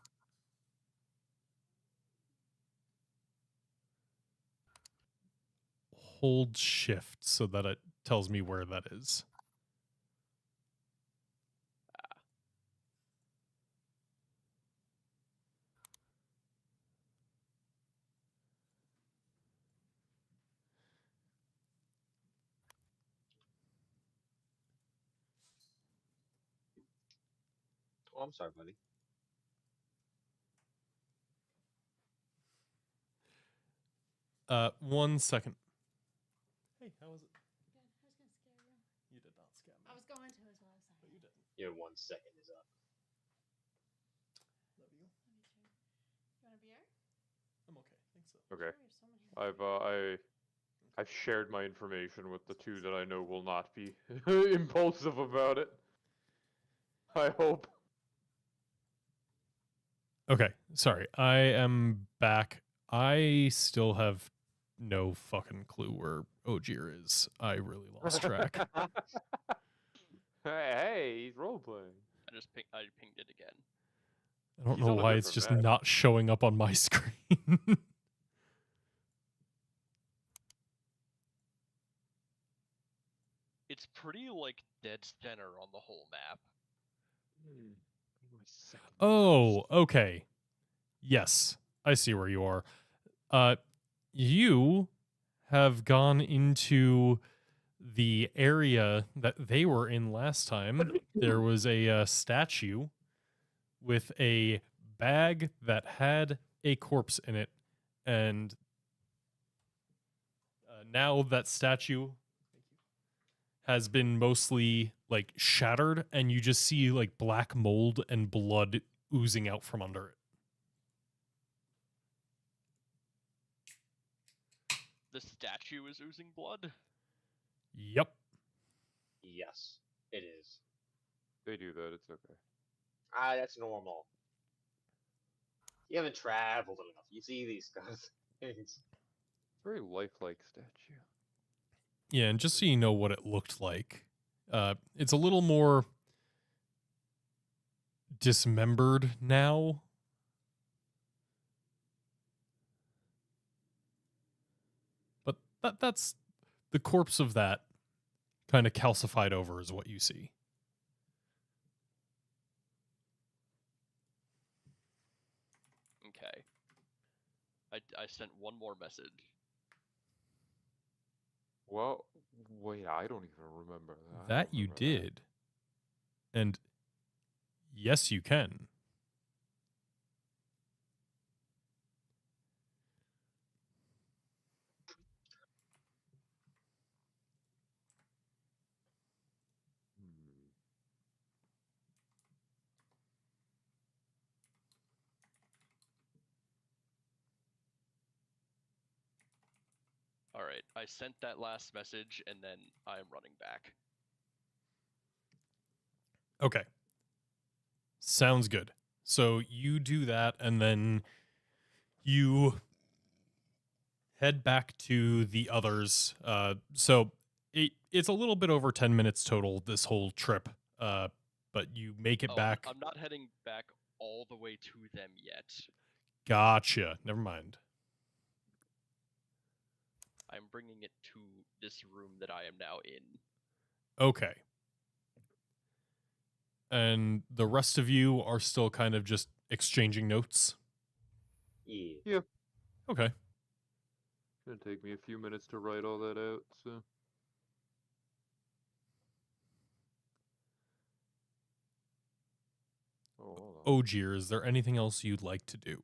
Hold shift so that it tells me where that is. Oh, I'm sorry, buddy. One second. Hey, how was it? Good. I was gonna scare you. You did not scam me. I was going to as well. Sorry. But you didn't. Your 1 second is up. Love you. Love you too. You want a beer? I'm okay. Thanks so. Okay. Sure, so many. I've shared my information with the two that I know will not be impulsive about it. I hope. Okay, sorry. I am back. I still have no fucking clue where Ogier is. I really lost track. Hey, he's roleplaying. I pinged it again. I don't He's know on a why it's different just map. not showing up on my screen. It's pretty like dead center on the whole map. Oh, okay. Yes, I see where you are. You have gone into the area that they were in last time, there was a statue with a bag that had a corpse in it. And now that statue has been mostly like shattered, and you just see like black mold and blood oozing out from under it. The statue is oozing blood? Yep. Yes, it is. They do that. It's okay. That's normal. You haven't traveled enough. You see these kinds of things. Very lifelike statue. Yeah, and just so you know what it looked like, it's a little more dismembered now. But that's the corpse of that kind of calcified over is what you see. Okay. I sent one more message. Well, wait, I don't even remember that. I That don't you remember that. did. And yes, you can. Hmm. All right, I sent that last message, and then I'm running back. Okay. Sounds good. So you do that, and then you head back to the others. So it's a little bit over 10 minutes total, this whole trip. But you make it Oh, back. I'm not heading back all the way to them yet. Gotcha. Never mind. I'm bringing it to this room that I am now in. Okay. And the rest of you are still kind of just exchanging notes? Yeah. Okay. Gonna take me a few minutes to write all that out, so. Oh, hold on. Ogier, is there anything else you'd like to do?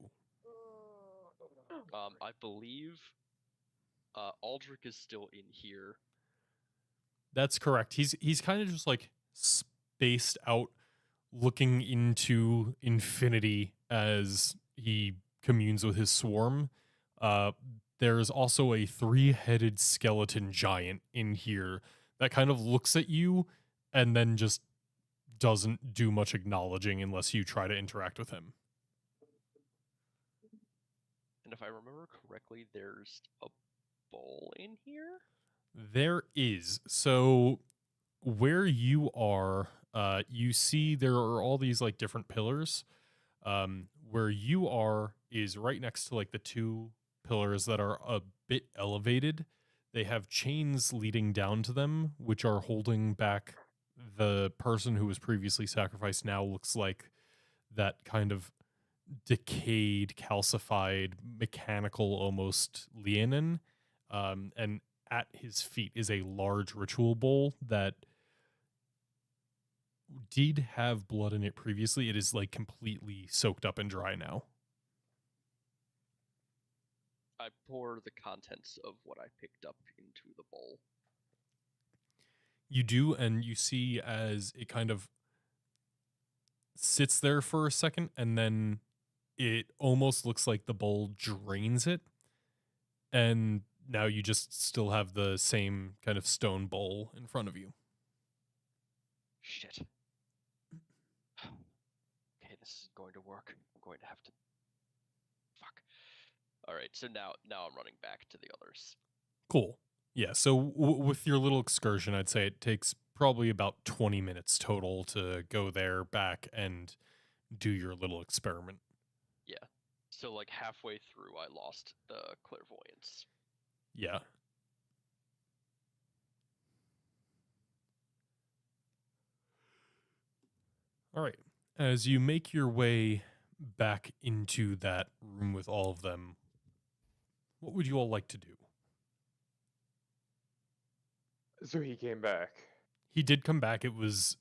I believe Aldrich is still in here. That's correct. He's kind of just like spaced out, looking into infinity as he communes with his swarm. There's also a 3-headed skeleton giant in here that kind of looks at you and then just doesn't do much acknowledging unless you try to interact with him. And if I remember correctly, there's a bowl in here? There is. So where you are, you see there are all these like different pillars. Where you are is right next to like the 2 pillars that are a bit elevated. They have chains leading down to them, which are holding back the person who was previously sacrificed. Now looks like that kind of decayed, calcified, mechanical almost Leonin. And at his feet is a large ritual bowl that did have blood in it previously. It is like completely soaked up and dry now. I pour the contents of what I picked up into the bowl. You do, and you see as it kind of sits there for a second, and then it almost looks like the bowl drains it. And now you just still have the same kind of stone bowl in front of you. Shit. Okay, this is going to work. I'm going to have to... Fuck. Alright, so now I'm running back to the others. Cool. Yeah, so with your little excursion, I'd say it takes probably about 20 minutes total to go there, back, and do your little experiment. Yeah. So, like, halfway through, I lost the clairvoyance. Yeah. All right. As you make your way back into that room with all of them, what would you all like to do? So he came back. He did come back. It was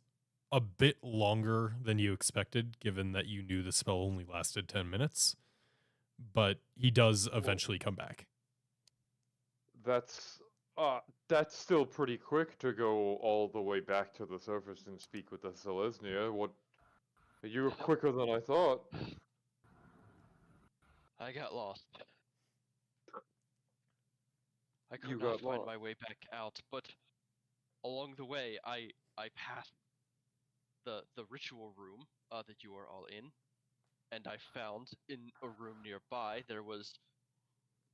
a bit longer than you expected, given that you knew the spell only lasted 10 minutes. But he does eventually come back. That's that's still pretty quick to go all the way back to the surface and speak with the Selesnya. What? You were quicker than I thought. I got lost. I You could not got find lost. my way back out, but along the way, I passed the ritual room that you are all in, and I found in a room nearby there was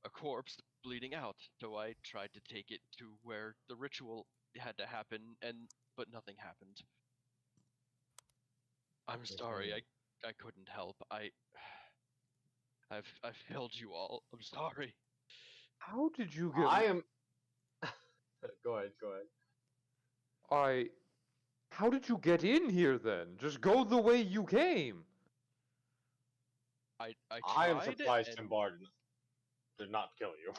a corpse bleeding out. So I tried to take it to where the ritual had to happen, but nothing happened. I'm sorry, I couldn't help. I failed you all. I'm sorry. How did you get? I am. Go ahead. Go ahead. How did you get in here then? Just go the way you came. I I am tried, surprised and Timbar did not kill you.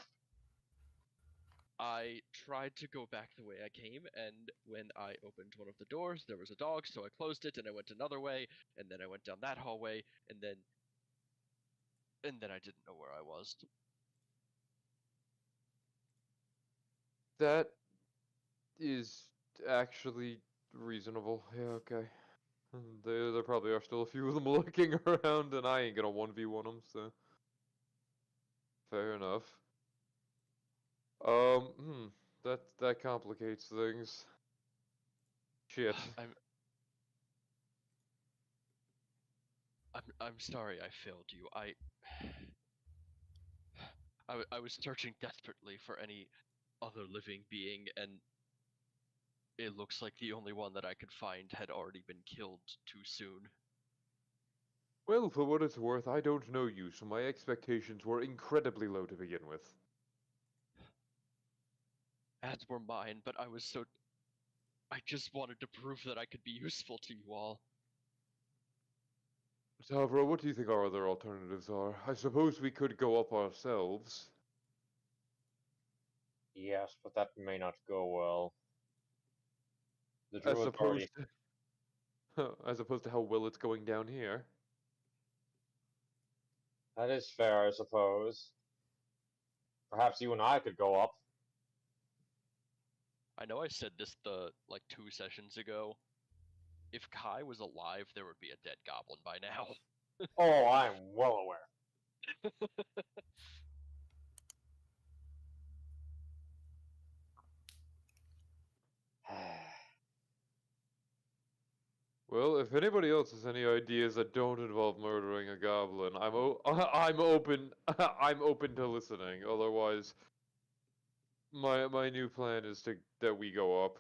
I tried to go back the way I came, and when I opened one of the doors, there was a dog, so I closed it, and I went another way, and then I went down that hallway, and then I didn't know where I was. That is actually reasonable. Yeah, okay. There probably are still a few of them looking around, and I ain't gonna 1v1 them, so. Fair enough. That complicates things. Shit. I'm sorry I failed you. I was searching desperately for any other living being, and it looks like the only one that I could find had already been killed too soon. Well, for what it's worth, I don't know you, so my expectations were incredibly low to begin with. As were mine, but I just wanted to prove that I could be useful to you all. Tavro, what do you think our other alternatives are? I suppose we could go up ourselves. Yes, but that may not go well. The As druid's opposed already. as opposed to how well it's going down here. That is fair, I suppose. Perhaps you and I could go up. I know I said this like 2 sessions ago. If Kai was alive, there would be a dead goblin by now. Oh, I'm well aware. Well, if anybody else has any ideas that don't involve murdering a goblin, I'm open I'm open to listening. Otherwise, my new plan is that we go up.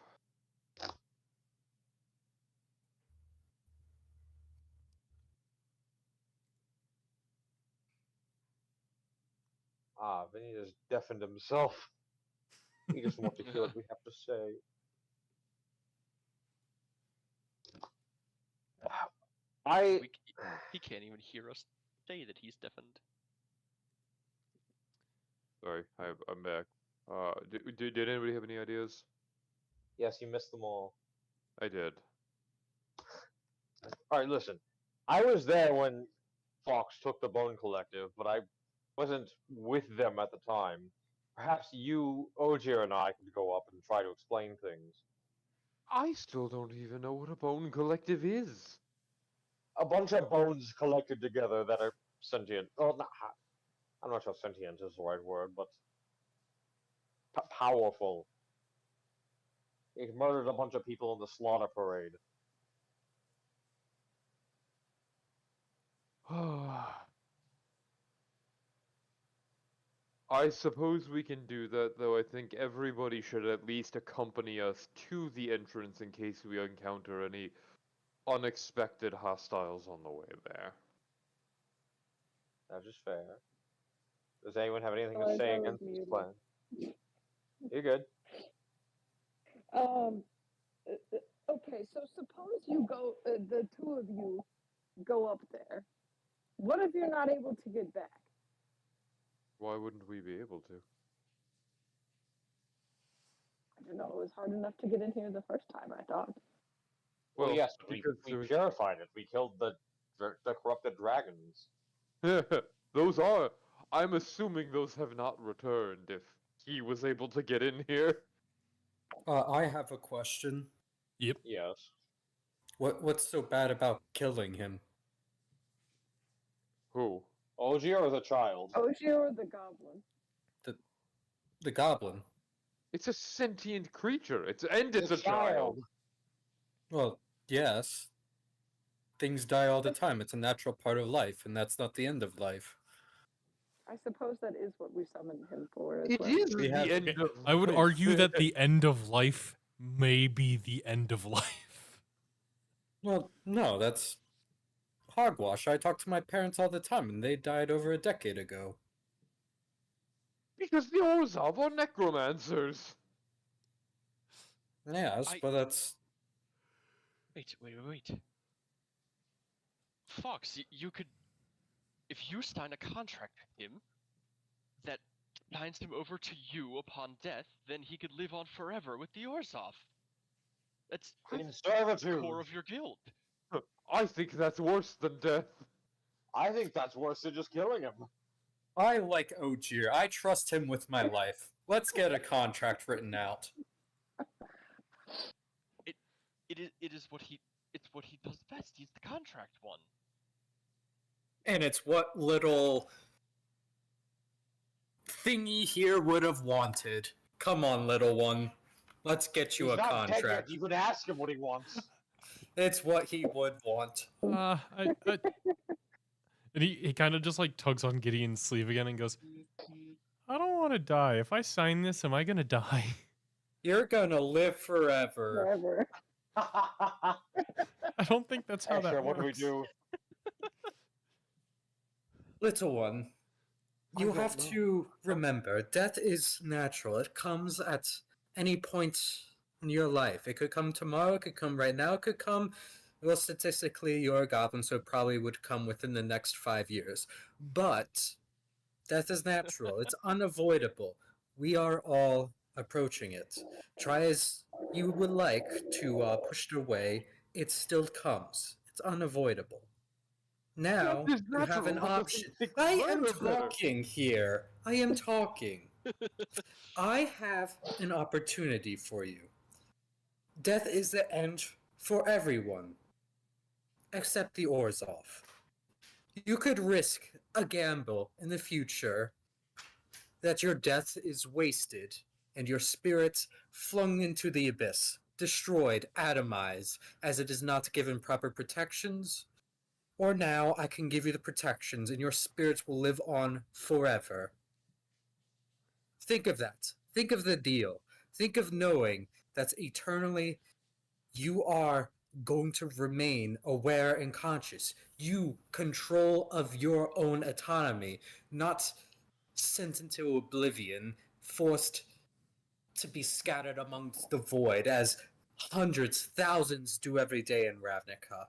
Vinny has deafened himself. He just wants to hear what we have to say. He can't even hear us say that he's deafened. Sorry, I'm back. Did anybody have any ideas? Yes, you missed them all. I did. Alright, listen. I was there when Fox took the Bone Collective, but I wasn't with them at the time. Perhaps you, Ogier, and I could go up and try to explain things. I still don't even know what a bone collective is. A bunch of bones collected together that are sentient. Well, I'm not sure sentient is the right word, but powerful. It murdered a bunch of people in the slaughter parade. I suppose we can do that, though I think everybody should at least accompany us to the entrance in case we encounter any unexpected hostiles on the way there. That's just fair. Does anyone have anything to Realize say I was against this muted. plan? You're good. Okay, so suppose you go, the two of you go up there. What if you're not able to get back? Why wouldn't we be able to? didn't know it was hard enough to get in here the first time, I thought. Well, Well, yes, we because there was- purified it. We killed the corrupted dragons. those are. I'm assuming those have not returned if he was able to get in here. I have a question. Yes. What's so bad about killing him? Who? OG or the child? Oji or the goblin? The goblin. It's a sentient creature. It's a child. Well, yes. Things die all the time. It's a natural part of life, and that's not the end of life. I suppose that is what we summoned him for. As It well. is We the have- end Okay, of I would life. argue that the end of life may be the end of life. Well, no, that's hogwash. I talk to my parents all the time, and they died over a decade ago. Because the Orzhov are necromancers. Yes, I- but that's Wait. Fox, you could. If you sign a contract with him that binds him over to you upon death, then he could live on forever with the Orzhov. That's In the servitude. core of your guild. I think that's worse than death. I think that's worse than just killing him. I like Ogier. I trust him with my life. Let's get a contract written out. It's what he does best. He's the contract one. And it's what little thingy here would have wanted. Come on, little one. Let's get you He's a not dead yet. contract. You can ask him what he wants. It's what he would want. And he kind of just like tugs on Gideon's sleeve again and goes, I don't want to die. If I sign this, am I going to die? You're gonna live forever. Forever. I don't think that's how Asher, that what works. do we do? Little one, I you don't have know. to remember, death is natural. It comes at any point in your life. It could come tomorrow, it could come right now, it could come, well, statistically, you're a goblin, so it probably would come within the next 5 years. But death is natural, it's unavoidable. We are all approaching it. Try as you would like to push it away, it still comes. It's unavoidable. Now, Death is you have natural, an but doesn't option. make I am murder better. talking here. I am talking. I have an opportunity for you. Death is the end for everyone, except the Orzhov. You could risk a gamble in the future that your death is wasted and your spirit flung into the abyss, destroyed, atomized, as it is not given proper protections. Or now I can give you the protections and your spirits will live on forever. Think of that. Think of the deal. Think of knowing that eternally you are going to remain aware and conscious. You control of your own autonomy, not sent into oblivion, forced to be scattered amongst the void as hundreds, thousands do every day in Ravnica.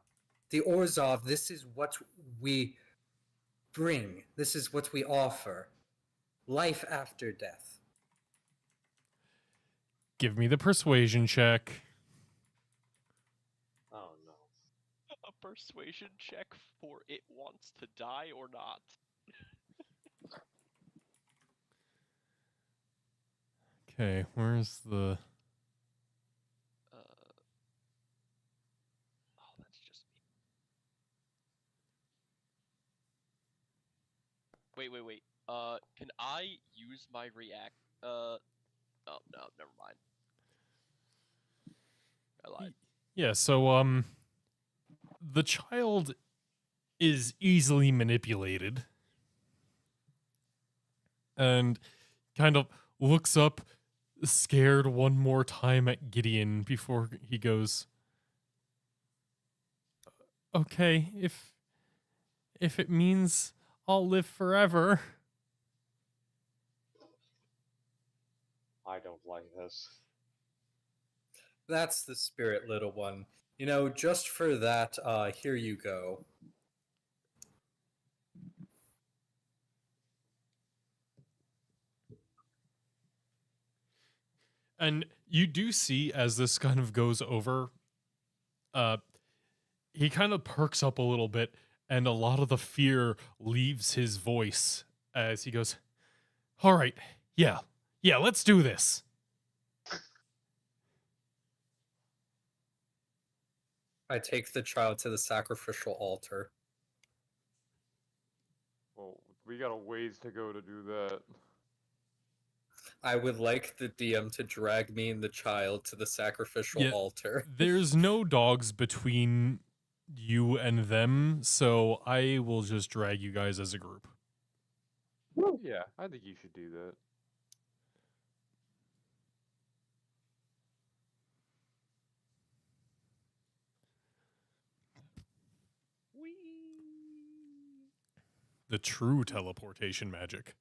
The Orzhov, this is what we bring. This is what we offer. Life after death. Give me the persuasion check. Oh no. A persuasion check for it wants to die or not. Okay, where's the... Oh, that's just me. Wait. Can I use my react? Oh no, never mind. I lied. Yeah, so, the child is easily manipulated and kind of looks up scared one more time at Gideon before he goes, okay, if it means I'll live forever. I don't like this. That's the spirit, little one. You know, just for that, here you go. And You do see as this kind of goes over, he kind of perks up a little bit, and a lot of the fear leaves his voice as he goes, "All right, yeah, let's do this." I take the child to the sacrificial altar. Well, we got a ways to go to do that. I would like the DM to drag me and the child to the sacrificial Yeah. altar. There's no dogs between you and them, so I will just drag you guys as a group. Yeah, I think you should do that. The true teleportation magic.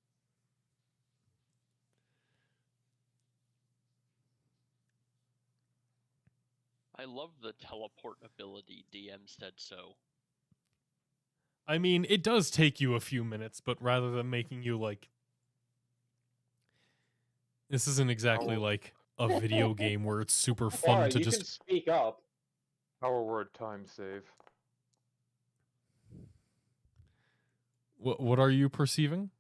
I love the teleport ability. DM said so. I mean, it does take you a few minutes, but rather than making you like, this isn't exactly Oh. like a video game where it's super fun Alright, to you just can speak up. Power word time save. What are you perceiving?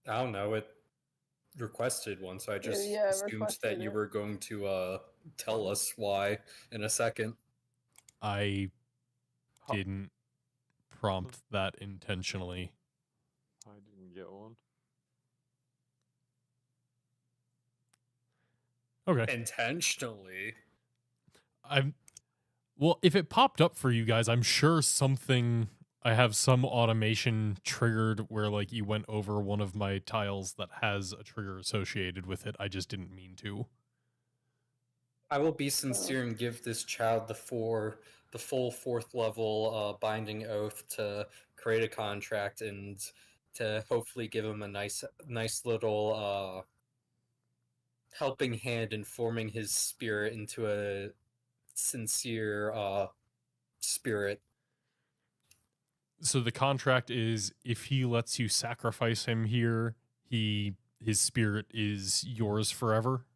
I don't know. It requested one, so I just yeah, assumed that requested you it. were going to tell us why in a second. I Huh. didn't prompt that intentionally. I didn't get one. Okay. Intentionally. Well, if it popped up for you guys, I'm sure I have some automation triggered where like you went over one of my tiles that has a trigger associated with it. I just didn't mean to. I will be sincere and give this child the full 4th level binding oath to create a contract and to hopefully give him a nice little helping hand in forming his spirit into a sincere spirit. So the contract is if he lets you sacrifice him here, his spirit is yours forever.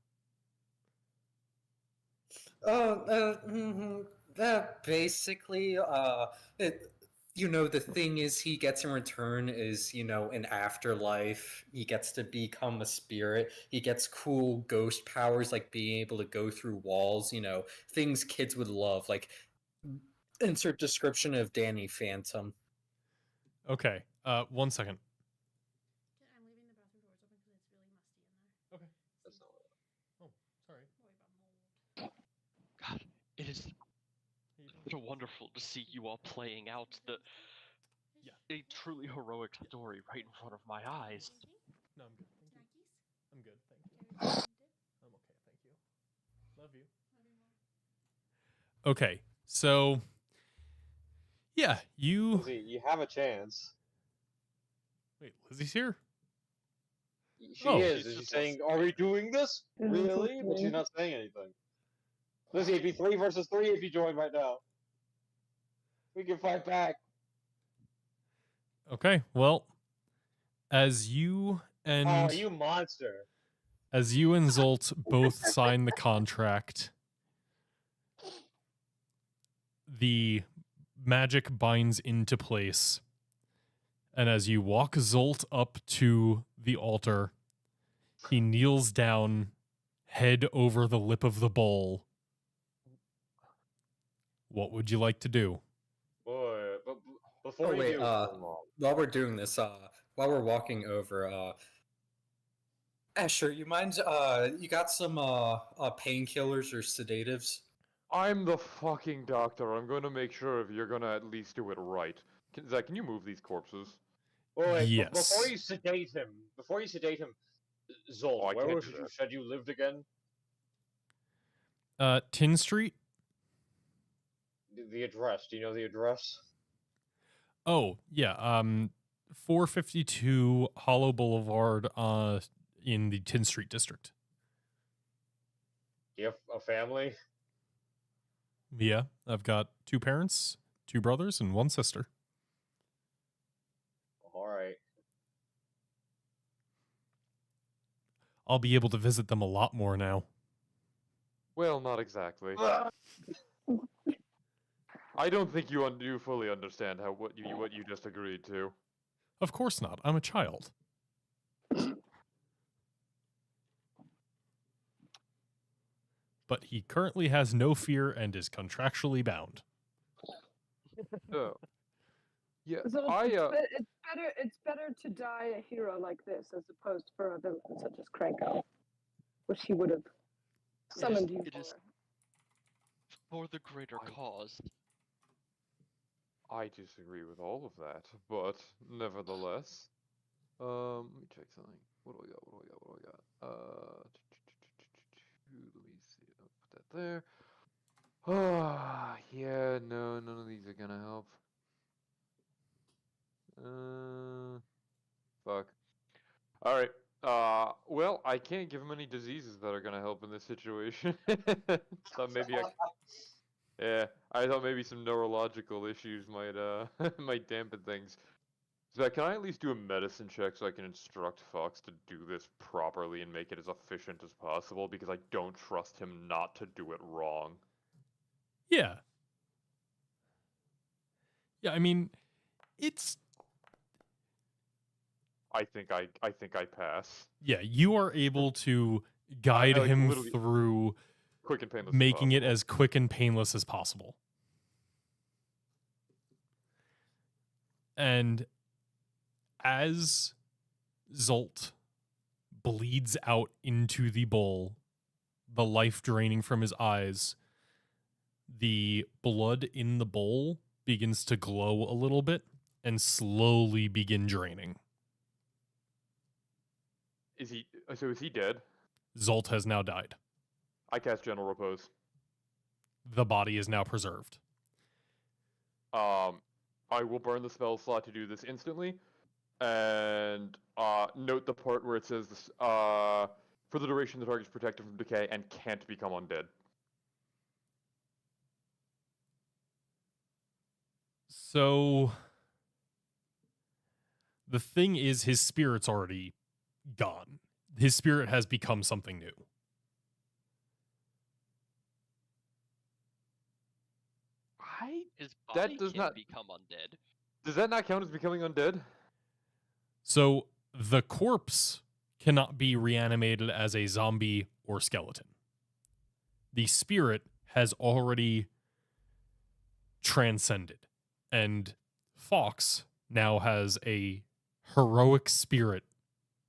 Basically, the thing is he gets in return is, an afterlife. He gets to become a spirit. He gets cool ghost powers like being able to go through walls, things kids would love. Like, insert description of Danny Phantom. Okay. 1 second. I'm leaving the bathroom doors open because it's really musty in there. Okay. That's not Oh, sorry. Worry about mold. God, it is so wonderful to see you all playing out a truly heroic story right in front of my eyes. Anything? No, I'm good. Thank you. Snackies? I'm good. Thank you. Dairy dip? I'm okay. Thank you. Love you. Love you more. Okay. So, yeah, you. Lizzie, you have a chance. Wait, Lizzie's here? She Oh. is. She's Is she just saying, "Are we doing this? Mhm, Really?" But she's mhm. not saying anything. Lizzie, it'd be 3 versus 3 if you join right now. We can fight back. Okay. Well, as you and Oh, you monster. Zolt both sign the contract, the magic binds into place. And as you walk Zolt up to the altar, he kneels down, head over the lip of the bowl. What would you like to do? Boy, but before Oh you wait, do, while we're doing this, while we're walking over, Asher, you mind? You got some painkillers or sedatives? I'm the fucking doctor. I'm going to make sure if you're going to at least do it right. Zach, can you move these corpses? wait, Yes. before you sedate him, Zol, Oh, I where can't was do you that. said you lived again? Tin Street? The address. Do you know the address? Oh, yeah. 452 Hollow Boulevard in the Tin Street district. Do you have a family? Yeah, I've got 2 parents, 2 brothers, and 1 sister. All right. I'll be able to visit them a lot more now. Well, not exactly. I don't think you fully understand what you just agreed to. Of course not. I'm a child. But he currently has no fear and is contractually bound. Oh. Yeah, So I it's better to die a hero like this as opposed for a villain such as Cranko, which he would have summoned you it is for. for the greater cause. I disagree with all of that, but nevertheless, let me check something. What do we got? What do we got? Let me see. I'll put that there. Ah, yeah, no, none of these are gonna help. Fuck. All right. Well, I can't give him any diseases that are gonna help in this situation. So maybe yeah, I thought maybe some neurological issues might might dampen things. So can I at least do a medicine check so I can instruct Fox to do this properly and make it as efficient as possible? Because I don't trust him not to do it wrong. Yeah. Yeah, I mean, it's... I think I pass. Yeah, you are able to guide like, him literally through quick and painless. making it as as quick and painless as possible. And as Zolt bleeds out into the bowl, the life draining from his eyes, the blood in the bowl begins to glow a little bit and slowly begin draining. Is he? So is he dead? Zolt has now died. I cast General Repose. The body is now preserved. I will burn the spell slot to do this instantly, and note the part where it says this, for the duration the target is protected from decay and can't become undead. So the thing is, his spirit's already gone. His spirit has become something new. His That body does can not- become undead. Does that not count as becoming undead? So the corpse cannot be reanimated as a zombie or skeleton. The spirit has already transcended. And Fox now has a heroic spirit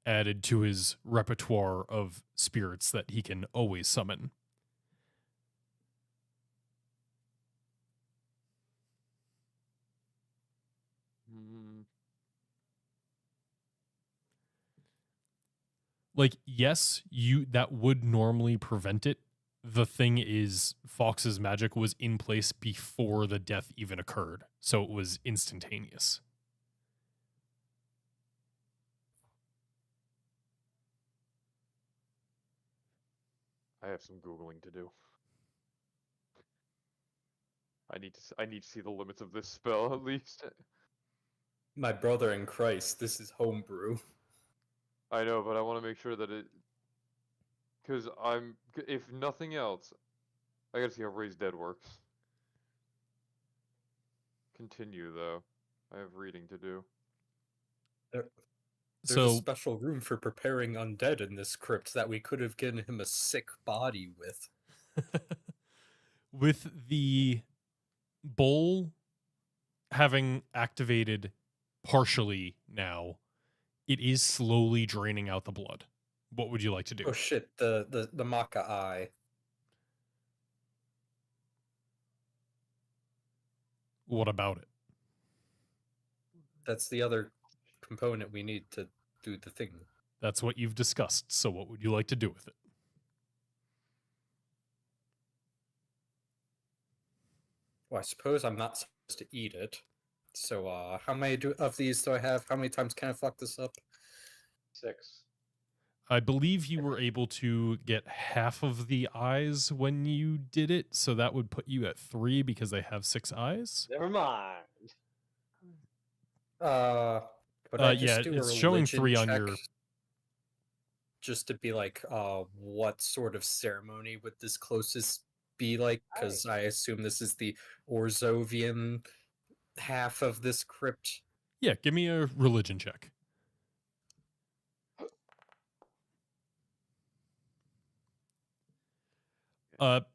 added to his repertoire of spirits that he can always summon. Like, yes, that would normally prevent it. The thing is, Fox's magic was in place before the death even occurred, so it was instantaneous. I have some googling to do. I need to see the limits of this spell at least. My brother in Christ, this is homebrew. I know, but I want to make sure that it, because if nothing else, I gotta see how Raise Dead works. Continue though. I have reading to do. There's So, a special room for preparing undead in this crypt that we could have given him a sick body with. with the bowl having activated partially now, it is slowly draining out the blood. What would you like to do? Oh shit, the Maka eye. What about it? That's the other component we need to do the thing. That's what you've discussed, so what would you like to do with it? Well, I suppose I'm not supposed to eat it. So, how many of these do I have? How many times can I fuck this up? 6. I believe you were able to get half of the eyes when you did it, so that would put you at 3 because they have 6 eyes. Never mind. Could I just Yeah, do a it's showing religion 3 on check? your... just to be like, what sort of ceremony would this closest be like? Because I assume this is the Orzovian half of this crypt. Yeah, give me a religion check.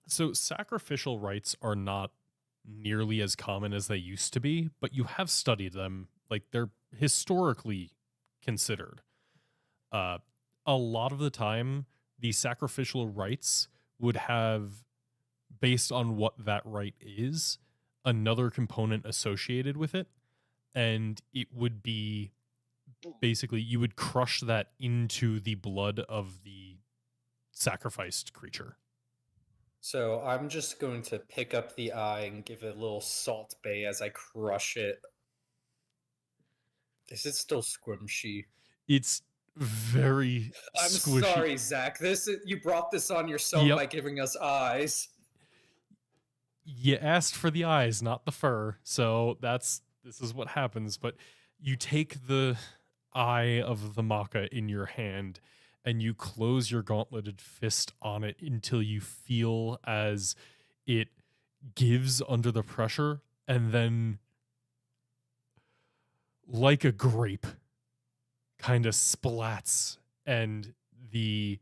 So sacrificial rites are not nearly as common as they used to be, but you have studied them. Like they're historically considered. A lot of the time, the sacrificial rites would have, based on what that rite is, another component associated with it, and it would be basically you would crush that into the blood of the sacrificed creature. So I'm just going to pick up the eye and give it a little salt bay as I crush it. Is it still squishy? It's very I'm squishy. sorry, Zach. You brought this on yourself Yep. by giving us eyes. You asked for the eyes, not the fur. So this is what happens. But you take the eye of the Maka in your hand and you close your gauntleted fist on it until you feel as it gives under the pressure, and then like a grape kind of splats, and the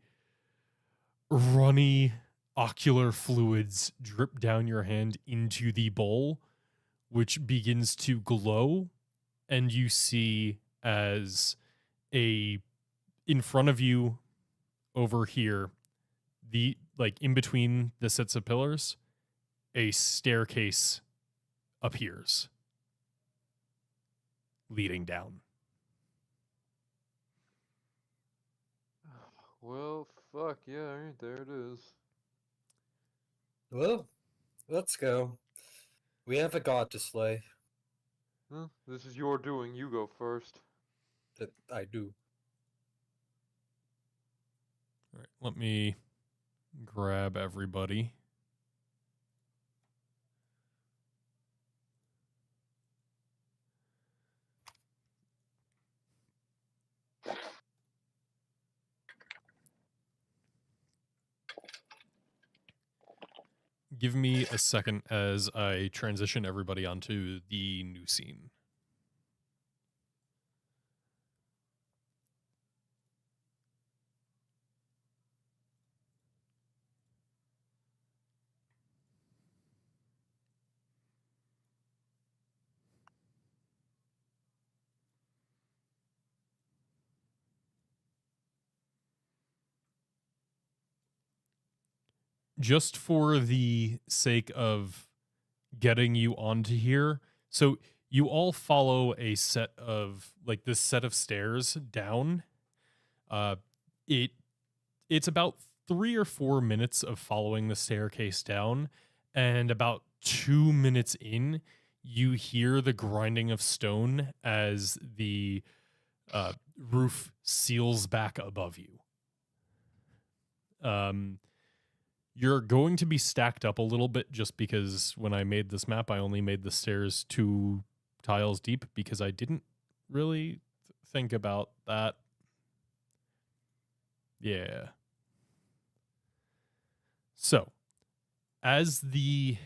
runny ocular fluids drip down your hand into the bowl, which begins to glow, and you see as in front of you over here, in between the sets of pillars, a staircase appears leading down. Well, fuck yeah, alright, there it is. Well, let's go. We have a god to slay. Huh? This is your doing, you go first. That I do. All right, let me grab everybody. Give me a second as I transition everybody onto the new scene. Just for the sake of getting you onto here, so you all follow a set of this set of stairs down. It's about 3 or 4 minutes of following the staircase down, and about 2 minutes in, you hear the grinding of stone as the roof seals back above you. You're going to be stacked up a little bit just because when I made this map, I only made the stairs 2 tiles deep because I didn't really think about that. Yeah. So, as the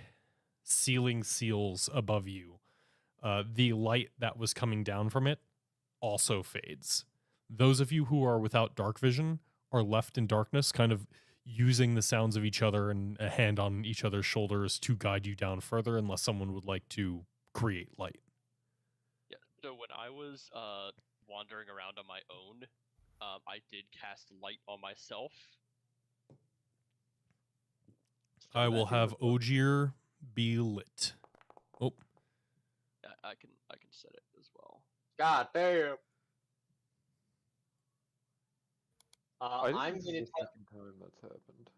ceiling seals above you, the light that was coming down from it also fades. Those of you who are without dark vision are left in darkness, kind of using the sounds of each other and a hand on each other's shoulders to guide you down further, unless someone would like to create light. Yeah. So when I was wandering around on my own, I did cast light on myself. So I will that- have Ogier be lit. Oh, Yeah, I can set it as well. God damn. I think I'm this is gonna the second time that's happened.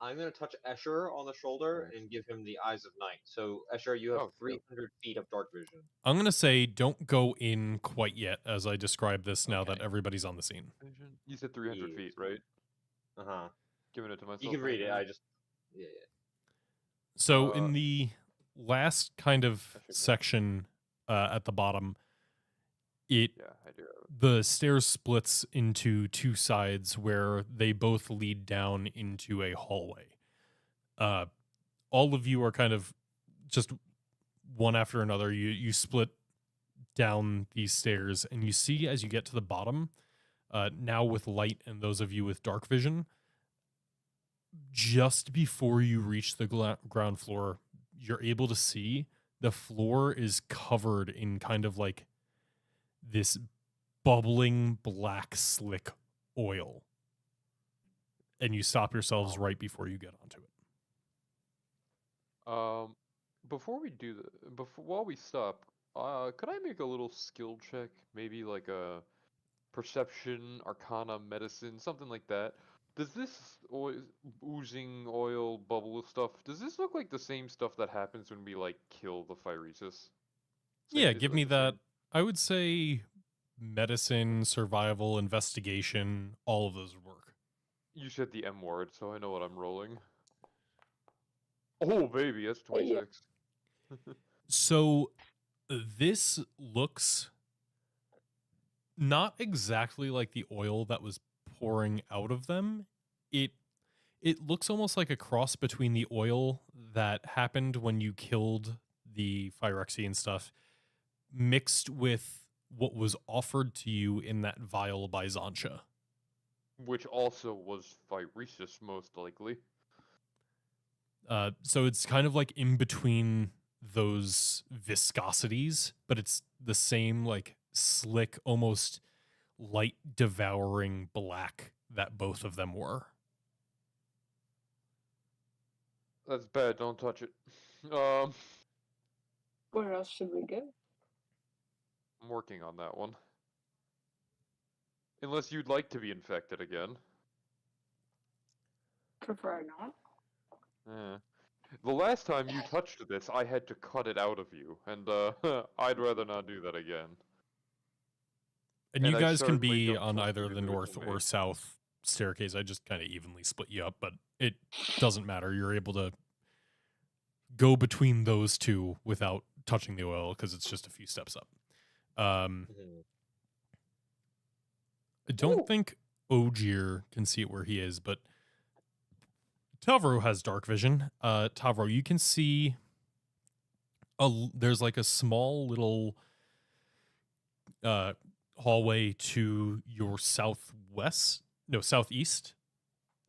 I'm gonna touch Escher on the shoulder and give him the eyes of night. So Escher, you have Oh, 300 feet of dark vision. I'm going to say don't go in quite yet as I describe this now that Okay. everybody's on the scene. You said 300 Yeah. feet, right? Uh huh. Giving it to myself. You can read it. right now. I just yeah. So in the last kind of I should know. section at the bottom, it Yeah, I do have it. the stairs splits into two sides where they both lead down into a hallway. All of you are kind of just one after another. You split down these stairs, and you see as you get to the bottom, now with light and those of you with dark vision, just before you reach the ground floor, you're able to see the floor is covered in kind of like this bubbling black slick oil. And you stop yourselves right before you get onto it. Before we do while we stop, could I make a little skill check? Maybe like a perception, arcana, medicine, something like that. Does this oozing oil bubble stuff, does this look like the same stuff that happens when we like kill the Phyresis? Yeah, Is it give like me the that. same? I would say medicine, survival, investigation, all of those would work. You said the M word, so I know what I'm rolling. Oh baby, that's Yeah. 26. So this looks not exactly like the oil that was pouring out of them. It looks almost like a cross between the oil that happened when you killed the Phyrexian stuff mixed with what was offered to you in that vial by Zancha. Which also was Phyresis, most likely. So it's kind of like in between those viscosities, but it's the same like slick, almost light devouring black that both of them were. That's bad, don't touch it. Um, Where else should we go? I'm working on that one. Unless you'd like to be infected again. Prefer not. Eh. The last time you touched this, I had to cut it out of you, and I'd rather not do that again. And And you I guys can certainly be don't on trust you either to the do it north to or me. south staircase. I just kind of evenly split you up, but it doesn't matter. You're able to go between those two without touching the oil because it's just a few steps up. Mhm. I don't Ooh. think Ogier can see it where he is, but Tavro has dark vision. Tavro, you can see there's like a small little hallway to your southeast,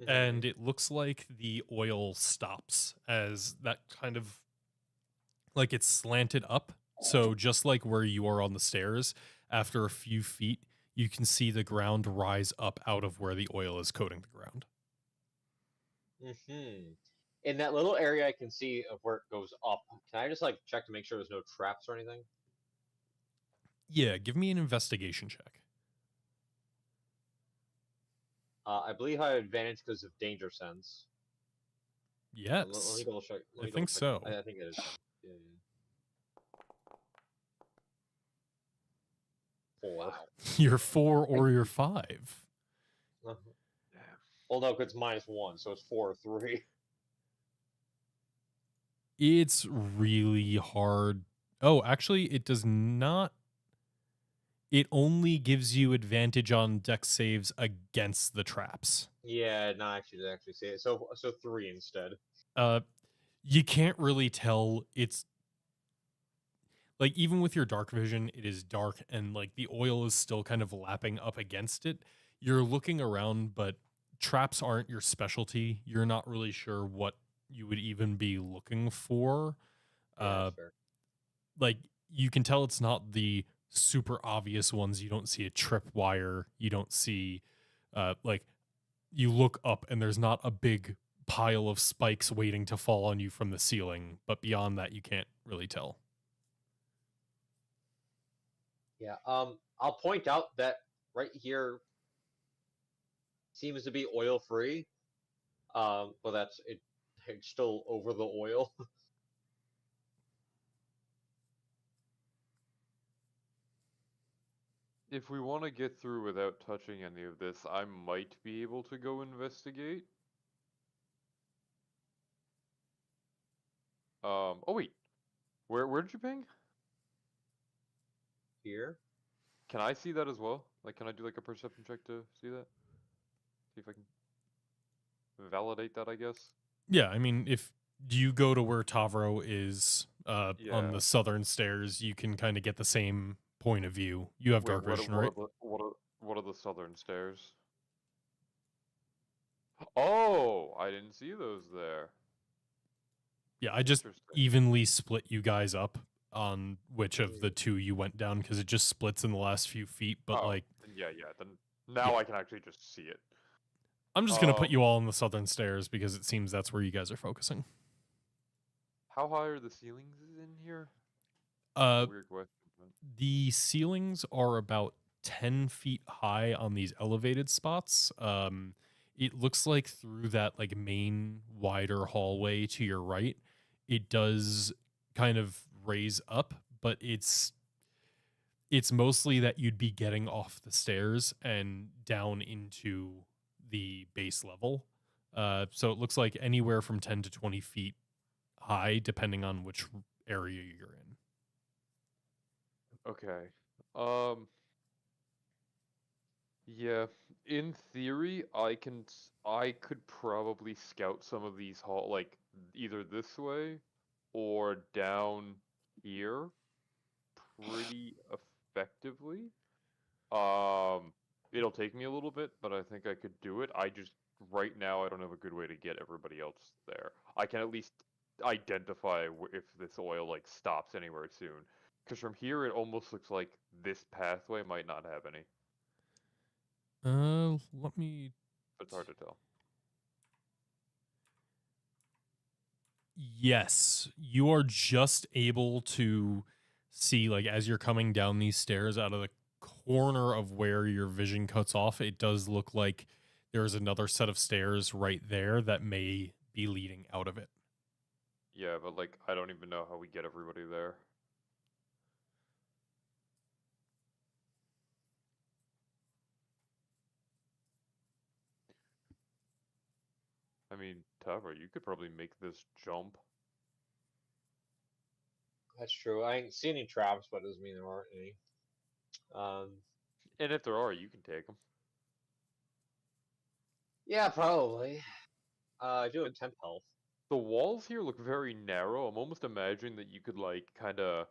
and it looks like the oil stops as that kind of like it's slanted up. So just like where you are on the stairs, after a few feet, you can see the ground rise up out of where the oil is coating the ground. In that little area I can see of where it goes up, can I just like check to make sure there's no traps or anything? Yeah, give me an investigation check. I believe I have advantage because of danger sense. Let me Yes, double check. Let I me double think check. so. I think it is. Yeah, 4. Wow. You're 4 or you're 5. Uh-huh. Well, no, 'cause it's -1, so it's 4 or 3. It's really hard. Oh, actually, it does not. It only gives you advantage on dex saves against the traps. Yeah, no, actually, actually see it. So 3 instead. You can't really tell. It's like even with your dark vision, it is dark and like the oil is still kind of lapping up against it. You're looking around, but traps aren't your specialty. You're not really sure what you would even be looking for. Yeah, that's fair. Like you can tell it's not the super obvious ones. You don't see a tripwire. You don't see like you look up and there's not a big pile of spikes waiting to fall on you from the ceiling, but beyond that you can't really tell. Yeah. I'll point out that right here seems to be oil free. But that's it. It's still over the oil. If we want to get through without touching any of this, I might be able to go investigate. Oh wait. Where did you ping? Here. Can I see that as well? Like, can I do like a perception check to see that? See if I can validate that, I guess. Yeah, I mean, if you go to where Tavro is on Yeah. the southern stairs, you can kind of get the same point of view. You have Wait, dark vision, right? what are the southern stairs? Oh, I didn't see those there. Yeah, I just Interesting. evenly split you guys up on which of the two you went down because it just splits in the last few feet. But Oh, like, then yeah. Then now Yeah. I can actually just see it. I'm just gonna put you all on the southern stairs because it seems that's where you guys are focusing. How high are the ceilings in here? Uh, Weird question. But... the ceilings are about 10 feet high on these elevated spots. It looks like through that like main wider hallway to your right, it does kind of raise up, but it's mostly that you'd be getting off the stairs and down into the base level. So it looks like anywhere from 10 to 20 feet high, depending on which area you're in. Okay. Yeah. In theory, I could probably scout some of these like either this way or down here pretty effectively. It'll take me a little bit, but I think I could do it. Right now I don't have a good way to get everybody else there. I can at least identify if this oil like stops anywhere soon. Because from here it almost looks like this pathway might not have any. Let me. But it's hard to tell. Yes, you are just able to see, like, as you're coming down these stairs out of the corner of where your vision cuts off, it does look like there's another set of stairs right there that may be leading out of it. Yeah, but like I don't even know how we get everybody there. I mean, Tavra, you could probably make this jump. That's true. I ain't seen any traps, but it doesn't mean there aren't any. And if there are, you can take them. Yeah, probably. I do have 10 health. The walls here look very narrow. I'm almost imagining that you could like kind of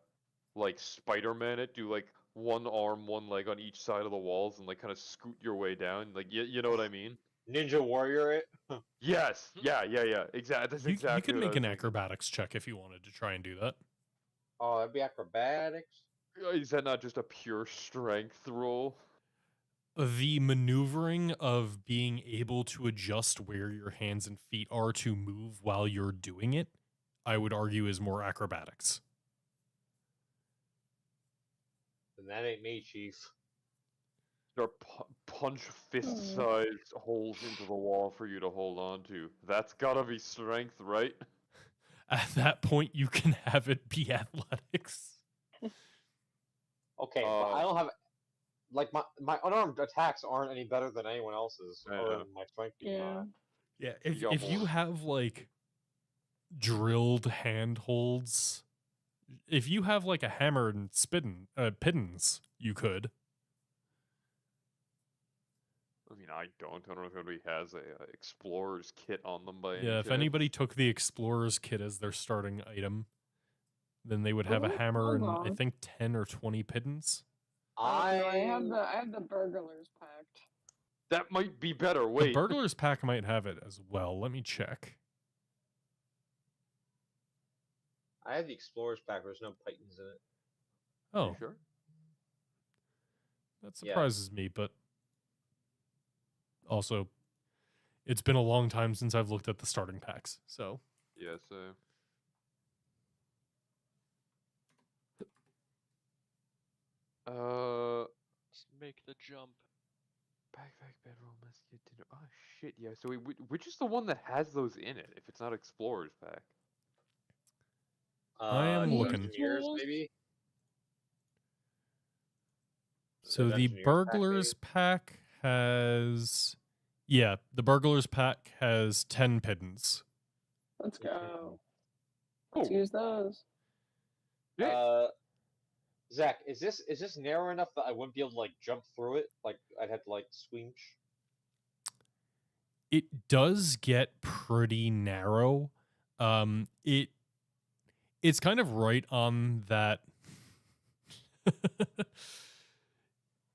like Spider-Man it, do like one arm, one leg on each side of the walls, and like kind of scoot your way down. Like you know what I mean? Ninja Warrior it. Yes. Yeah. Exactly. That's You exactly could what I make was an thinking. acrobatics check if you wanted to try and do that. Oh, that'd be acrobatics. Is that not just a pure strength roll? The maneuvering of being able to adjust where your hands and feet are to move while you're doing it, I would argue, is more acrobatics. Then that ain't me, Chief. There are punch fist-sized holes into the wall for you to hold on to. That's gotta be strength, right? At that point, you can have it be athletics. Okay, but I don't have like my unarmed attacks aren't any better than anyone else's, other than my strength being high. Yeah, if you have like drilled handholds, if you have like a hammer and pittons, you could. I mean, I don't know if anybody has a explorer's kit on them by any Yeah, if chance. anybody took the explorer's kit as their starting item, then they would have a hammer and I think 10 or 20 pittons. I have the burglar's pact. That might be better. Wait. The burglar's pack might have it as well. Let me check. I have the explorer's pack. There's no pythons in it. Oh, you sure? That surprises me, but also, it's been a long time since I've looked at the starting packs, so. Yeah, so. Let's make the jump. Backpack, bedroll, musket, dinner. Oh shit, yeah. So which is the one that has those in it? If it's not explorer's pack. I am looking. Dungeoneers, maybe. So the burglar's pack has, yeah, the burglar's pack has 10 pittons. Let's go. Let's use those. Yeah. Zach, is this narrow enough that I wouldn't be able to like jump through it? Like I'd have to like swing. It does get pretty narrow. It's kind of right on that.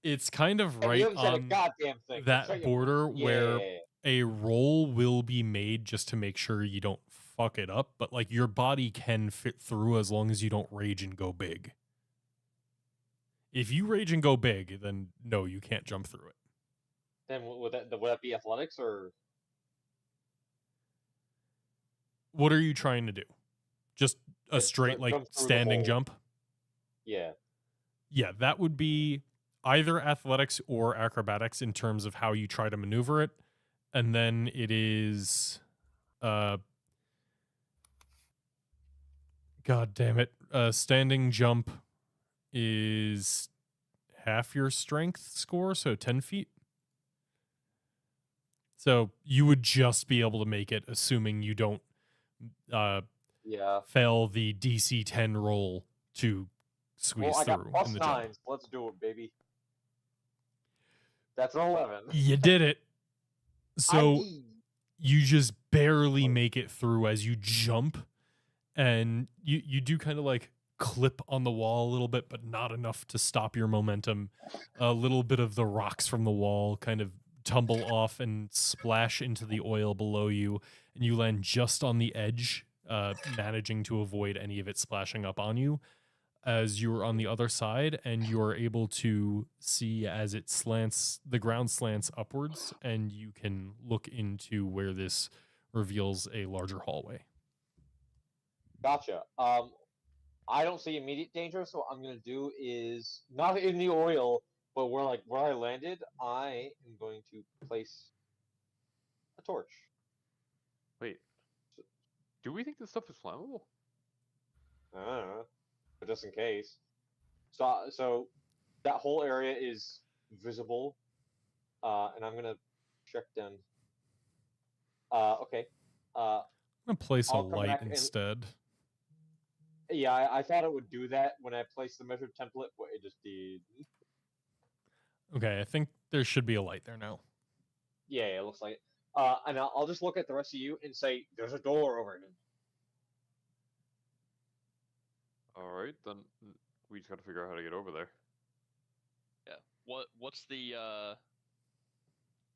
It's kind of And you right haven't said a on goddamn thing. that Shut your border where yeah. a roll will be made just to make sure you don't fuck it up, but like your body can fit through as long as you don't rage and go big. If you rage and go big, then no, you can't jump through it. Then would that be athletics or? What are you trying to do? Just a straight like jump through the standing hole? jump? Yeah. Yeah, that would be either athletics or acrobatics in terms of how you try to maneuver it. And then it is God damn it. Standing jump is half your strength score, so 10 feet. So you would just be able to make it, assuming you don't Yeah. fail the DC 10 roll to squeeze Well, I got through plus in the 9, jump. so let's do it, baby. That's an 11. You did it. So I you just barely make it through as you jump, and you do kind of like clip on the wall a little bit, but not enough to stop your momentum. A little bit of the rocks from the wall kind of tumble off and splash into the oil below you, and you land just on the edge, managing to avoid any of it splashing up on you. As you're on the other side, and you're able to see as it slants, the ground slants upwards, and you can look into where this reveals a larger hallway. Gotcha. I don't see immediate danger, so what I'm gonna do is not in the oil, but where I landed, I am going to place a torch. Wait. Do we think this stuff is flammable? I don't know, but just in case. So that whole area is visible, and I'm gonna check them. Okay. I'm gonna place a I'll come light back and instead. yeah, I thought it would do that when I placed the measured template, but it just did. Okay, I think there should be a light there now. Yeah, it looks like it. And I'll just look at the rest of you and say, "There's a door over here." Alright, then we just gotta figure out how to get over there. Yeah. What's the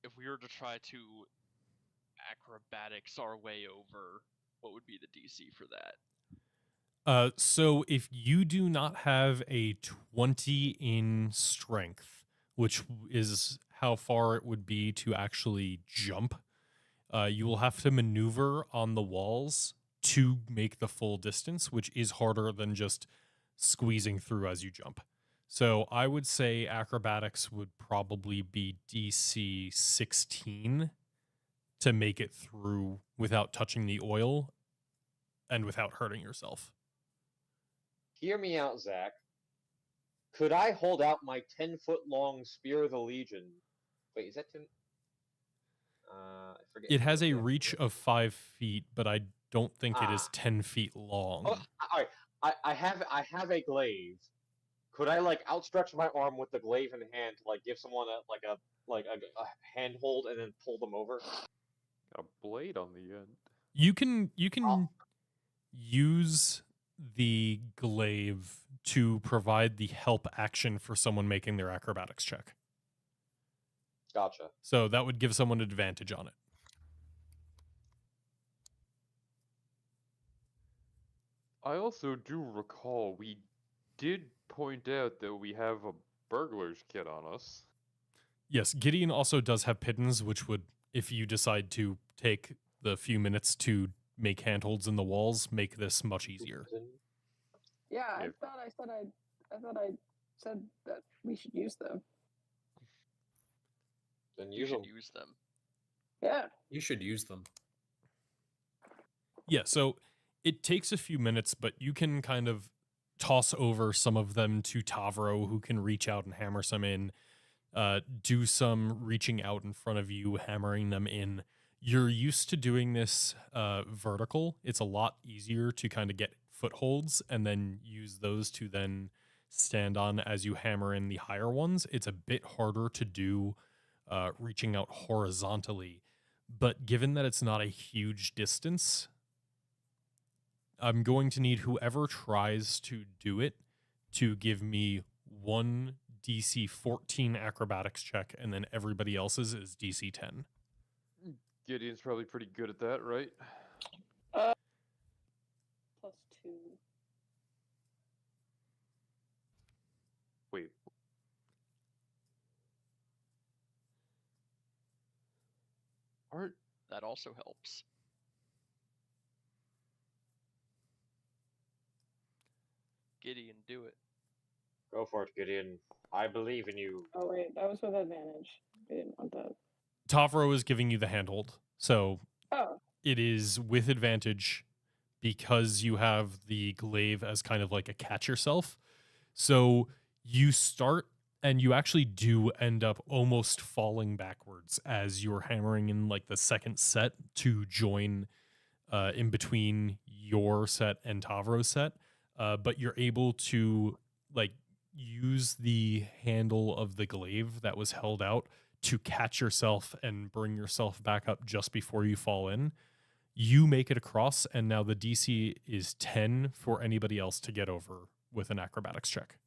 if we were to try to acrobatics our way over, what would be the DC for that? So if you do not have a 20 in strength, which is how far it would be to actually jump, you will have to maneuver on the walls to make the full distance, which is harder than just squeezing through as you jump. So I would say acrobatics would probably be DC 16 to make it through without touching the oil and without hurting yourself. Hear me out, Zach. Could I hold out my 10-foot-long Spear of the Legion? Wait, is that 10? I forget. It has a reach of 5 feet, but I don't think it is Ah. 10 feet long. Oh, all right. I have a glaive. Could I like outstretch my arm with the glaive in hand to like give someone a handhold and then pull them over? Got a blade on the end. You can use the glaive to provide the help action for someone making their acrobatics check. Gotcha. So that would give someone advantage on it. I also do recall we did point out that we have a burglar's kit on us. Yes, Gideon also does have pittons, which would, if you decide to take the few minutes to make handholds in the walls, make this much easier. Yeah, I If- thought I said that we should use them. Then You use should them. use them. Yeah. You should use them. Yeah, so it takes a few minutes, but you can kind of toss over some of them to Tavro, who can reach out and hammer some in, do some reaching out in front of you, hammering them in. You're used to doing this vertical. It's a lot easier to kind of get footholds and then use those to then stand on as you hammer in the higher ones. It's a bit harder to do reaching out horizontally. But given that it's not a huge distance, I'm going to need whoever tries to do it to give me one DC 14 acrobatics check, and then everybody else's is DC 10. Gideon's probably pretty good at that, right? +2. Wait. Aren't That also helps. Gideon, do it. Go for it, Gideon. I believe in you. Oh wait, that was with advantage. We didn't want that. Tavro is giving you the handhold, so Oh, it is with advantage because you have the glaive as kind of like a catch yourself. So you start and you actually do end up almost falling backwards as you're hammering in like the second set to join in between your set and Tavro's set. But you're able to like use the handle of the glaive that was held out to catch yourself and bring yourself back up just before you fall in. You make it across, and now the DC is 10 for anybody else to get over with an acrobatics check.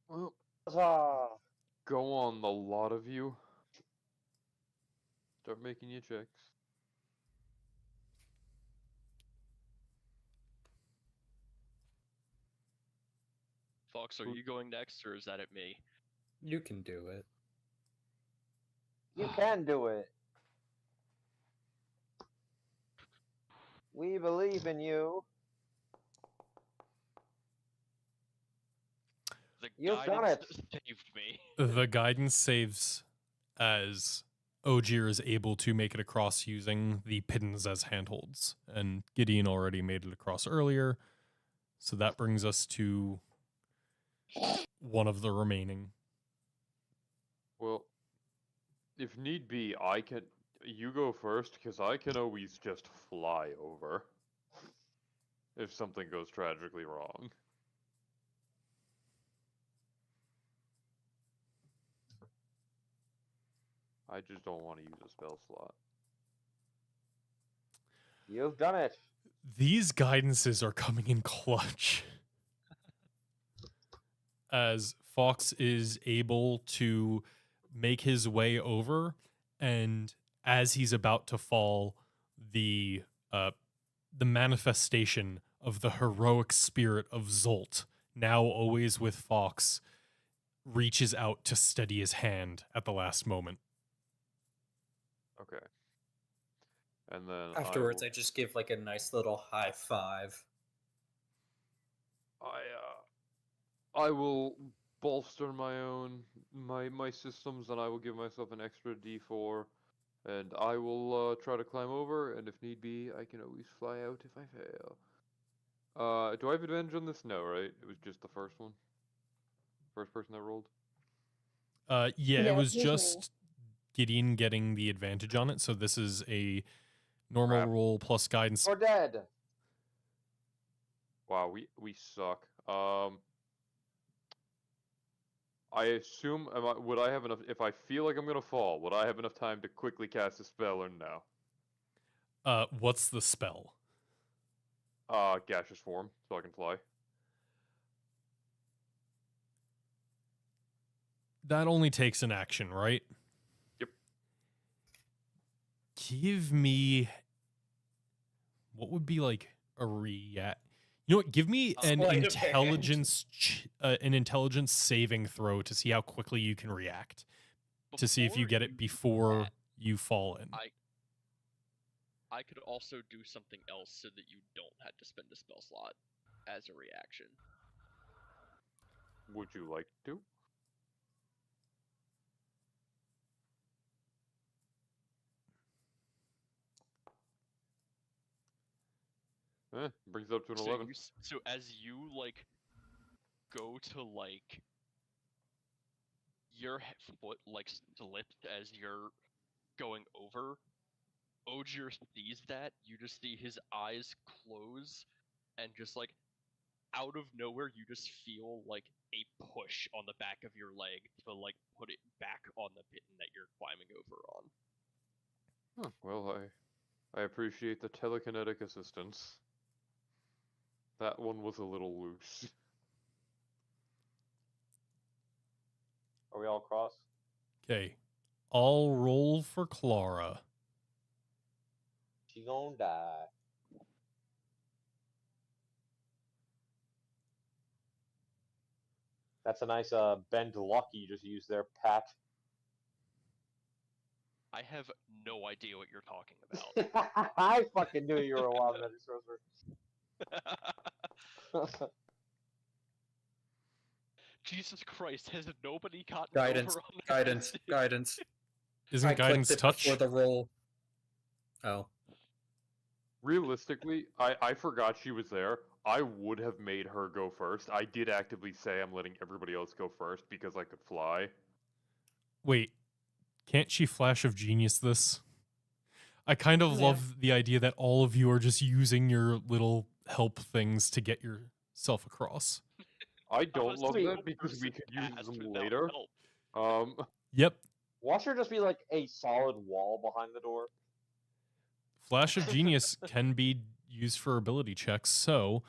well, Huzzah! go on, the lot of you. Start making your checks. Fox, are you going next, or is that at me? You can do it. You can do it. We believe in you. The You've done guidance it. saved me. The guidance saves as Ogier is able to make it across using the pittons as handholds, and Gideon already made it across earlier. So that brings us to one of the remaining. Well, if need be, I can. You go first, because I can always just fly over. If something goes tragically wrong. I just don't want to use a spell slot. You've done it. These guidances are coming in clutch. As Fox is able to make his way over, and as he's about to fall, the manifestation of the heroic spirit of Zolt, now always with Fox, reaches out to steady his hand at the last moment. Okay. And then Afterwards, I just give like a nice little high five. I will bolster my systems, and I will give myself an extra D4, and I will try to climb over, and if need be, I can always fly out if I fail. Do I have advantage on this? No, right? It was just the first one. First person that rolled. Yeah, Yeah, it was excuse me. just Gideon getting the advantage on it. So this is a normal Crap. roll plus guidance. We're dead. Wow, we suck. I assume would I have enough if I feel like I'm gonna fall? Would I have enough time to quickly cast a spell or no? What's the spell? Gaseous form, so I can fly. That only takes an action, right? Yep. Give me what would be like a react. You know what? Give me an Sleight of an intelligence saving throw to see how quickly you can react. To see if you Before get it do before that, you fall in. I could also do something else so that you don't have to spend a spell slot as a reaction. Would you like to? Brings it up to an 11. So as you like go to like your foot like slipped as you're going over, Ogier sees that. You just see his eyes close and just like out of nowhere, you just feel like a push on the back of your leg to like put it back on the pitten that you're climbing over on. Huh, well, I appreciate the telekinetic assistance. That one was a little loose. Are we all cross? Okay. I'll roll for Clara. She gonna die. That's a nice bend luck you just used there, Pat. I have no idea what you're talking about. I fucking knew you were a wild magic sorcerer. Jesus Christ, has nobody gotten Guidance, over on the guidance, mystic? guidance. Isn't I guidance clicked it touch? before the roll. Oh. Realistically, I forgot she was there. I would have made her go first. I did actively say I'm letting everybody else go first because I could fly. Wait, can't she flash of genius this? I kind of Yeah. love the idea that all of you are just using your little help things to get yourself across. I don't love Honestly, that because we could use passed them without later. help. Yep. Watch her just be like a solid wall behind the door. Flash of genius can be used for ability checks. So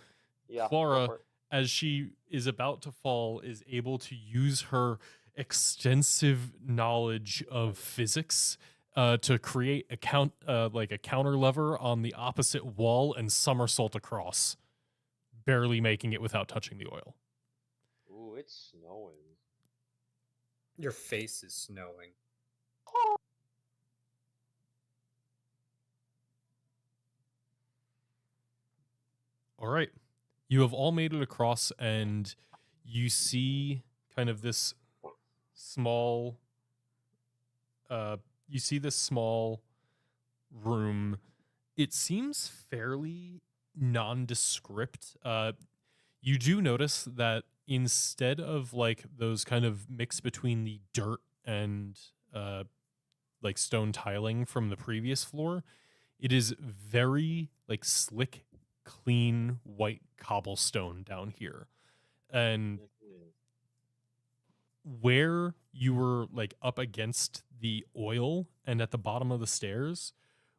Yeah. go Clara, for it. as she is about to fall, is able to use her extensive knowledge of physics to create like a counter lever on the opposite wall and somersault across, barely making it without touching the oil. Ooh, it's snowing. Your face is snowing. All right. You have all made it across, and you see kind of this small room. It seems fairly nondescript. You do notice that instead of like those kind of mix between the dirt and like stone tiling from the previous floor, it is very like slick, clean white cobblestone down here. And where you were like up against the oil and at the bottom of the stairs,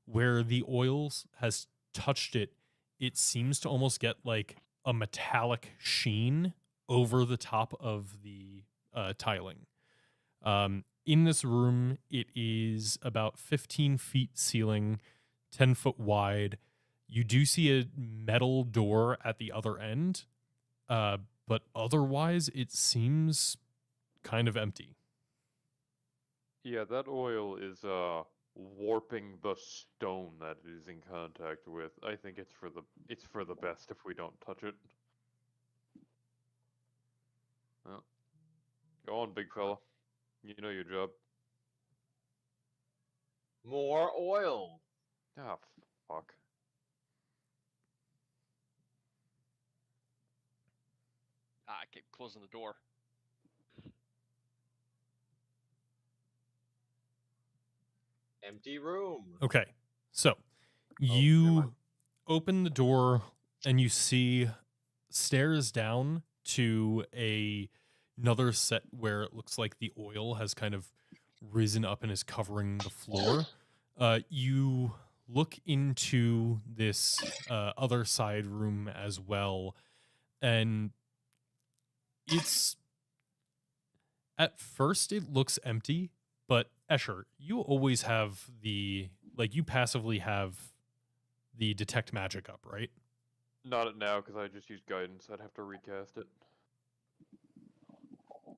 where the oil has touched it, it seems to almost get like a metallic sheen over the top of the tiling. In this room, it is about 15 feet ceiling, 10 foot wide. You do see a metal door at the other end, but otherwise it seems kind of empty. Yeah, that oil is warping the stone that it is in contact with. I think it's for the best if we don't touch it. Well, go on, big fella. You know your job. More oil. Ah, fuck. I keep closing the door. Empty room. Okay, so never you mind. open the door and you see stairs down to another set where it looks like the oil has kind of risen up and is covering the floor. You look into this other side room as well, and it's at first it looks empty, but Escher, you always have you passively have the detect magic up, right? Not now, because I just used guidance. I'd have to recast it.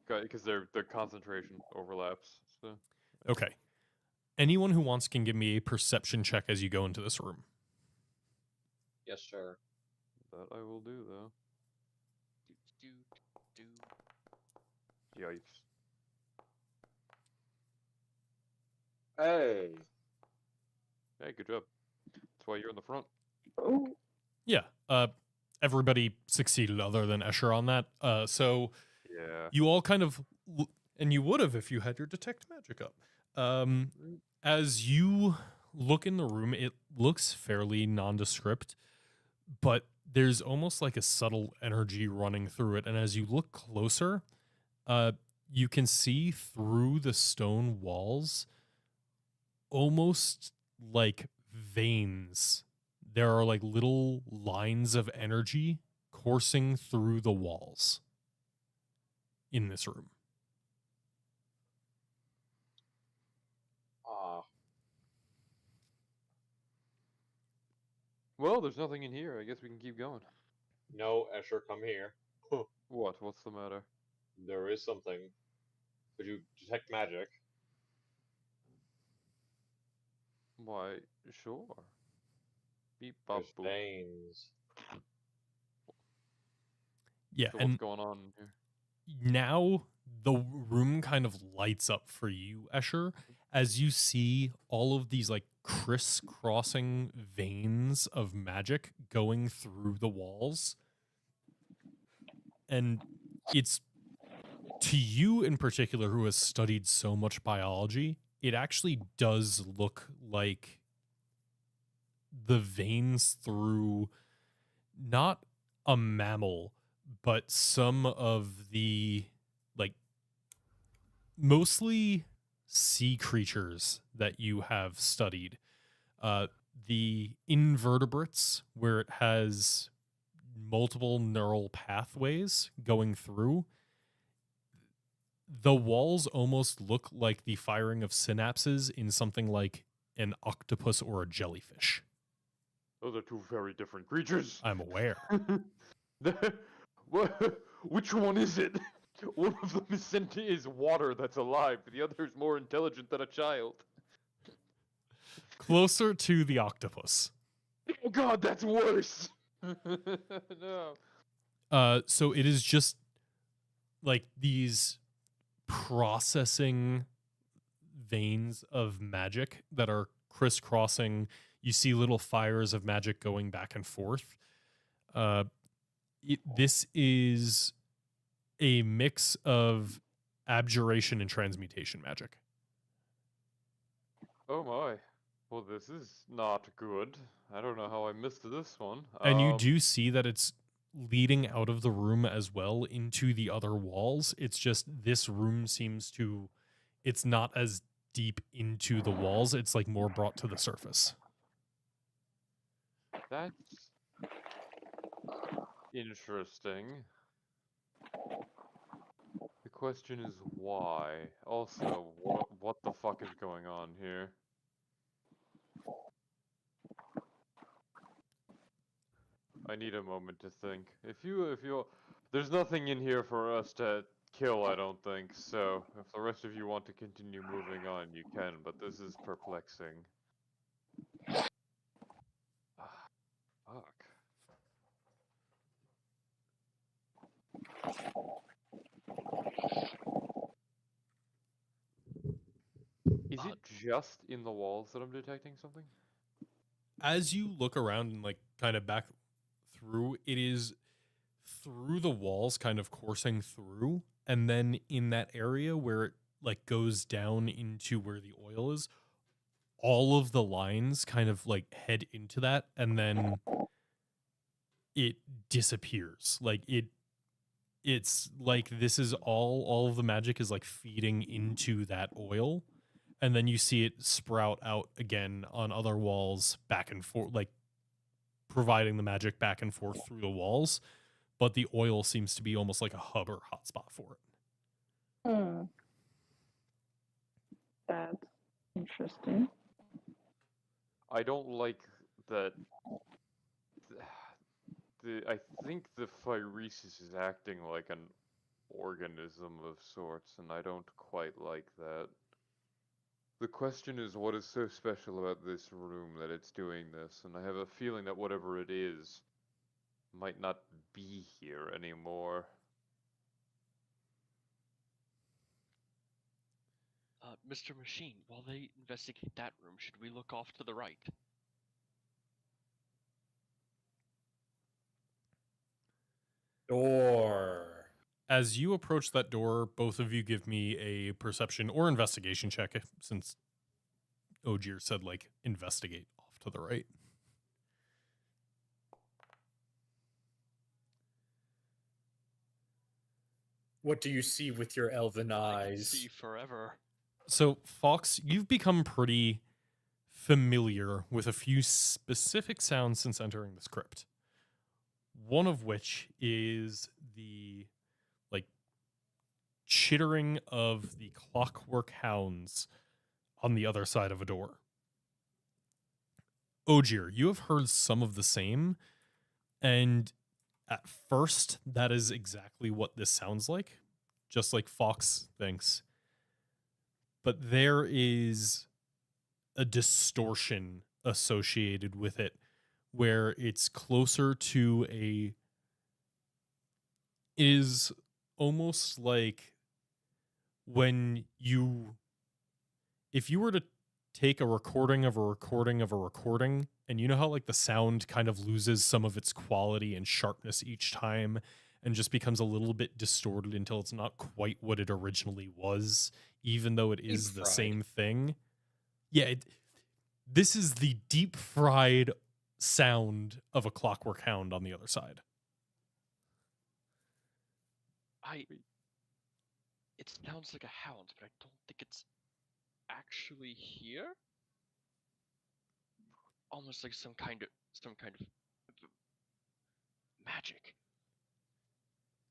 Because their concentration overlaps. So. Okay. Anyone who wants can give me a perception check as you go into this room. Yes, sir. That I will do, though. Do. Yikes. Hey. Hey, good job. That's why you're in the front. Oh, Yeah. Everybody succeeded other than Escher on that. So Yeah. you all kind of, and you would have if you had your detect magic up. As you look in the room, it looks fairly nondescript, but there's almost like a subtle energy running through it, and as you look closer, you can see through the stone walls almost like veins. There are like little lines of energy coursing through the walls in this room. Well, there's nothing in here. I guess we can keep going. No, Escher, come here. What? What's the matter? There is something. Could you detect magic? Why, sure. Beep bop There's boop. veins. Yeah, So and what's going on here? now the room kind of lights up for you, Escher, as you see all of these like crisscrossing veins of magic going through the walls. And it's to you in particular, who has studied so much biology, it actually does look like the veins through not a mammal, but some of the like mostly sea creatures that you have studied. The invertebrates, where it has multiple neural pathways going through, the walls almost look like the firing of synapses in something like an octopus or a jellyfish. Those are two very different creatures. I'm aware. Which one is it? One of them is water that's alive. The other is more intelligent than a child. Closer to the octopus. Oh God, that's worse. No. So it is just like these processing veins of magic that are crisscrossing. You see little fires of magic going back and forth. This is a mix of abjuration and transmutation magic. Oh my. Well, this is not good. I don't know how I missed this one. And you do see that it's leading out of the room as well into the other walls. It's just this room seems to, it's not as deep into the walls. It's like more brought to the surface. That's interesting. The question is why. Also, what the fuck is going on here? I need a moment to think. If you, there's nothing in here for us to kill, I don't think. So, if the rest of you want to continue moving on, you can. But this is perplexing. Fuck. Is it just in the walls that I'm detecting something? As you look around and like kind of back through, it is through the walls kind of coursing through, and then in that area where it like goes down into where the oil is, all of the lines kind of like head into that, and then it disappears. Like it's like this is all of the magic is like feeding into that oil, and then you see it sprout out again on other walls back and forth, like providing the magic back and forth through the walls, but the oil seems to be almost like a hub or hotspot for it. That's interesting. I don't like that. I think the phyresis is acting like an organism of sorts, and I don't quite like that. The question is, what is so special about this room that it's doing this? And I have a feeling that whatever it is might not be here anymore. Mr. Machine, while they investigate that room, should we look off to the right? Door. As you approach that door, both of you give me a perception or investigation check, since Ogier said like investigate off to the right. What do you see with your elven I can eyes? see forever. So, Fox, you've become pretty familiar with a few specific sounds since entering this crypt. One of which is the like chittering of the clockwork hounds on the other side of a door. Ogier, you have heard some of the same, and at first, that is exactly what this sounds like, just like Fox thinks. But there is a distortion associated with it where it's closer to a is almost like when you if you were to take a recording of a recording of a recording, and you know how like the sound kind of loses some of its quality and sharpness each time and just becomes a little bit distorted until it's not quite what it originally was, even though it is the Deep-fried. same thing. Yeah, this is the deep fried sound of a clockwork hound on the other side. It sounds like a hound, but I don't think it's actually here. Almost like some kind of magic.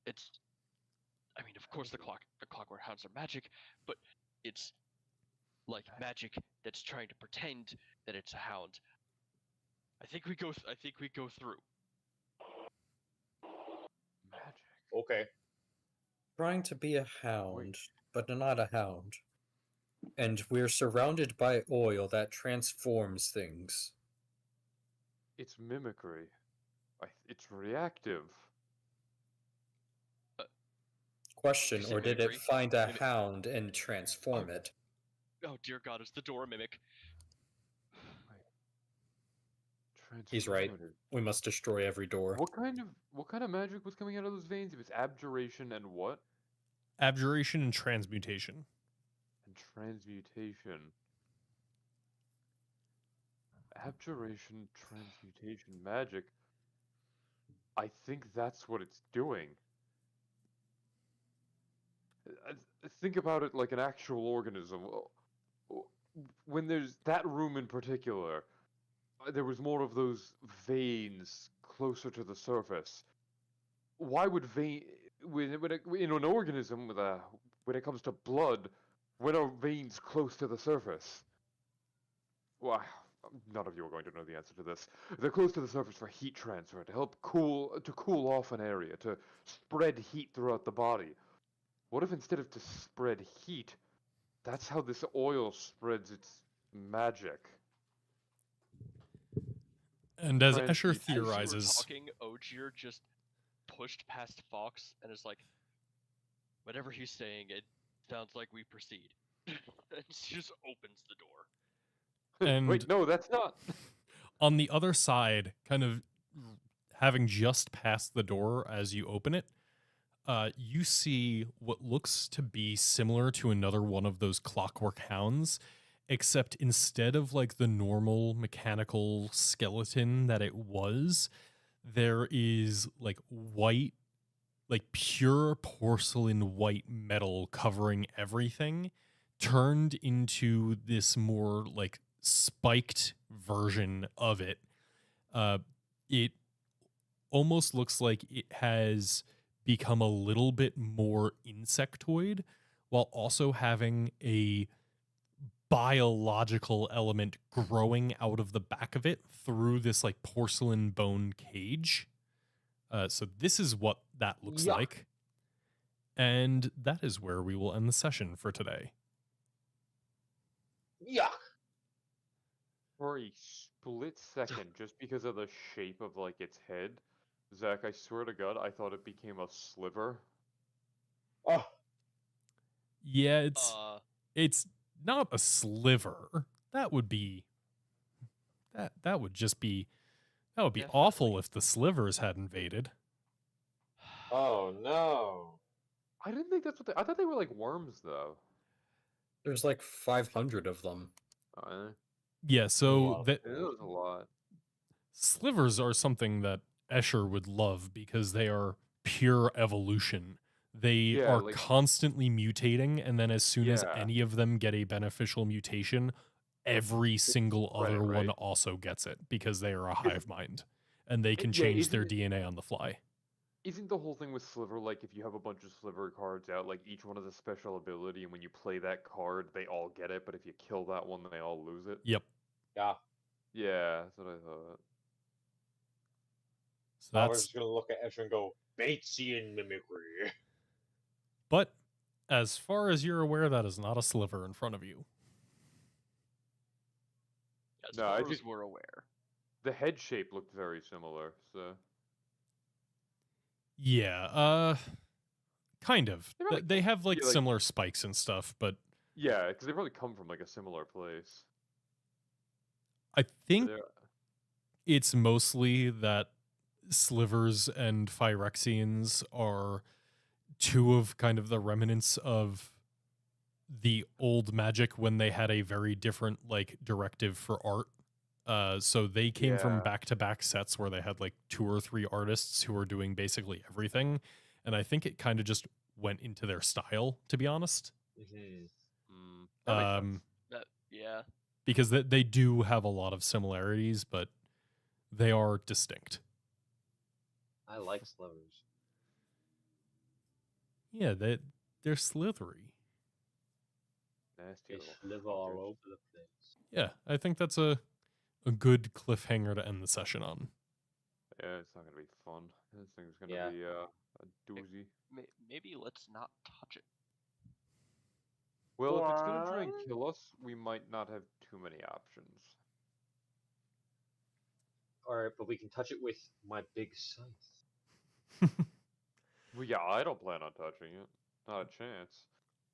I mean, of course, the clockwork hounds are magic, but it's like magic that's trying to pretend that it's a hound. I think we go through. Magic. Okay. Trying to be a hound, but not a hound. And we're surrounded by oil that transforms things. It's mimicry. It's reactive. Question, You say or did it mimicry? find a Mimic- hound and transform it? Oh dear God, is the door a mimic? He's right. Transformative. We must destroy every door. What kind of magic was coming out of those veins? It was abjuration and what? Abjuration and transmutation. And transmutation. Abjuration, transmutation, magic. I think that's what it's doing. Think about it like an actual organism. When there's that room in particular, there was more of those veins closer to the surface. Why would in an organism when it comes to blood, when are veins close to the surface? Well, none of you are going to know the answer to this. They're close to the surface for heat transfer, to help cool off an area, to spread heat throughout the body. What if instead of to spread heat, that's how this oil spreads its magic? And as Escher Transmutation. As you were theorizes, talking, Ogier just pushed past Fox and is like, whatever he's saying, it sounds like we proceed. And she just opens the door. and Wait, no, that's not. on the other side, kind of having just passed the door as you open it, you see what looks to be similar to another one of those clockwork hounds, except instead of like the normal mechanical skeleton that it was, there is like white, like pure porcelain white metal covering everything, turned into this more like spiked version of it. It almost looks like it has become a little bit more insectoid while also having a biological element growing out of the back of it through this like porcelain bone cage. So this is what that looks Yuck. like. And that is where we will end the session for today. Yuck. For a split second, just because of the shape of like its head, Zach, I swear to God, I thought it became a sliver. Oh, Yeah, it's not a sliver. That would be that would just be that would be awful Definitely. if the slivers had invaded. oh no. I didn't think that's what I thought they were like worms though. There's like 500 of them. Yeah, so Wow. that It was a lot. slivers are something that Escher would love because they are pure evolution. They Yeah, are like- constantly mutating, and then as soon as Yeah. any of them get a beneficial mutation, every single spread it, other one right? also gets it because they are a hive mind and they can Yeah, change their isn't it- DNA on the fly. Isn't the whole thing with Sliver like if you have a bunch of Sliver cards out, like each one has a special ability, and when you play that card, they all get it, but if you kill that one, they all lose it? Yep. Yeah. Yeah, that's what I thought. So I was that's just gonna look at Ezra and go, Batesian mimicry. but as far as you're aware, that is not a sliver in front of you. As No, far I as just- we're aware. The head shape looked very similar, so Yeah, kind of. They're like- They have like yeah, like- similar spikes and stuff, but yeah, because they probably come from like a similar place. I So think they're- it's mostly that slivers and Phyrexians are two of kind of the remnants of the old magic when they had a very different like directive for art. So they came from Yeah. back-to-back sets where they had like 2 or 3 artists who were doing basically everything, and I think it kind of just went into their style, to be honest. Mm-hmm. that makes sense. Yeah. Because they do have a lot of similarities, but they are distinct. I like slivers. Yeah, they're slithery. Nasty They little live all fuckers. over the place. Yeah, I think that's a good cliffhanger to end the session on. Yeah, it's not gonna be fun. This thing's gonna Yeah. be a doozy. Maybe let's not touch it. Well, if it's gonna try and What? kill us, we might not have too many options. Alright, but we can touch it with my big scythe. Well, yeah, I don't plan on touching it. Not a chance.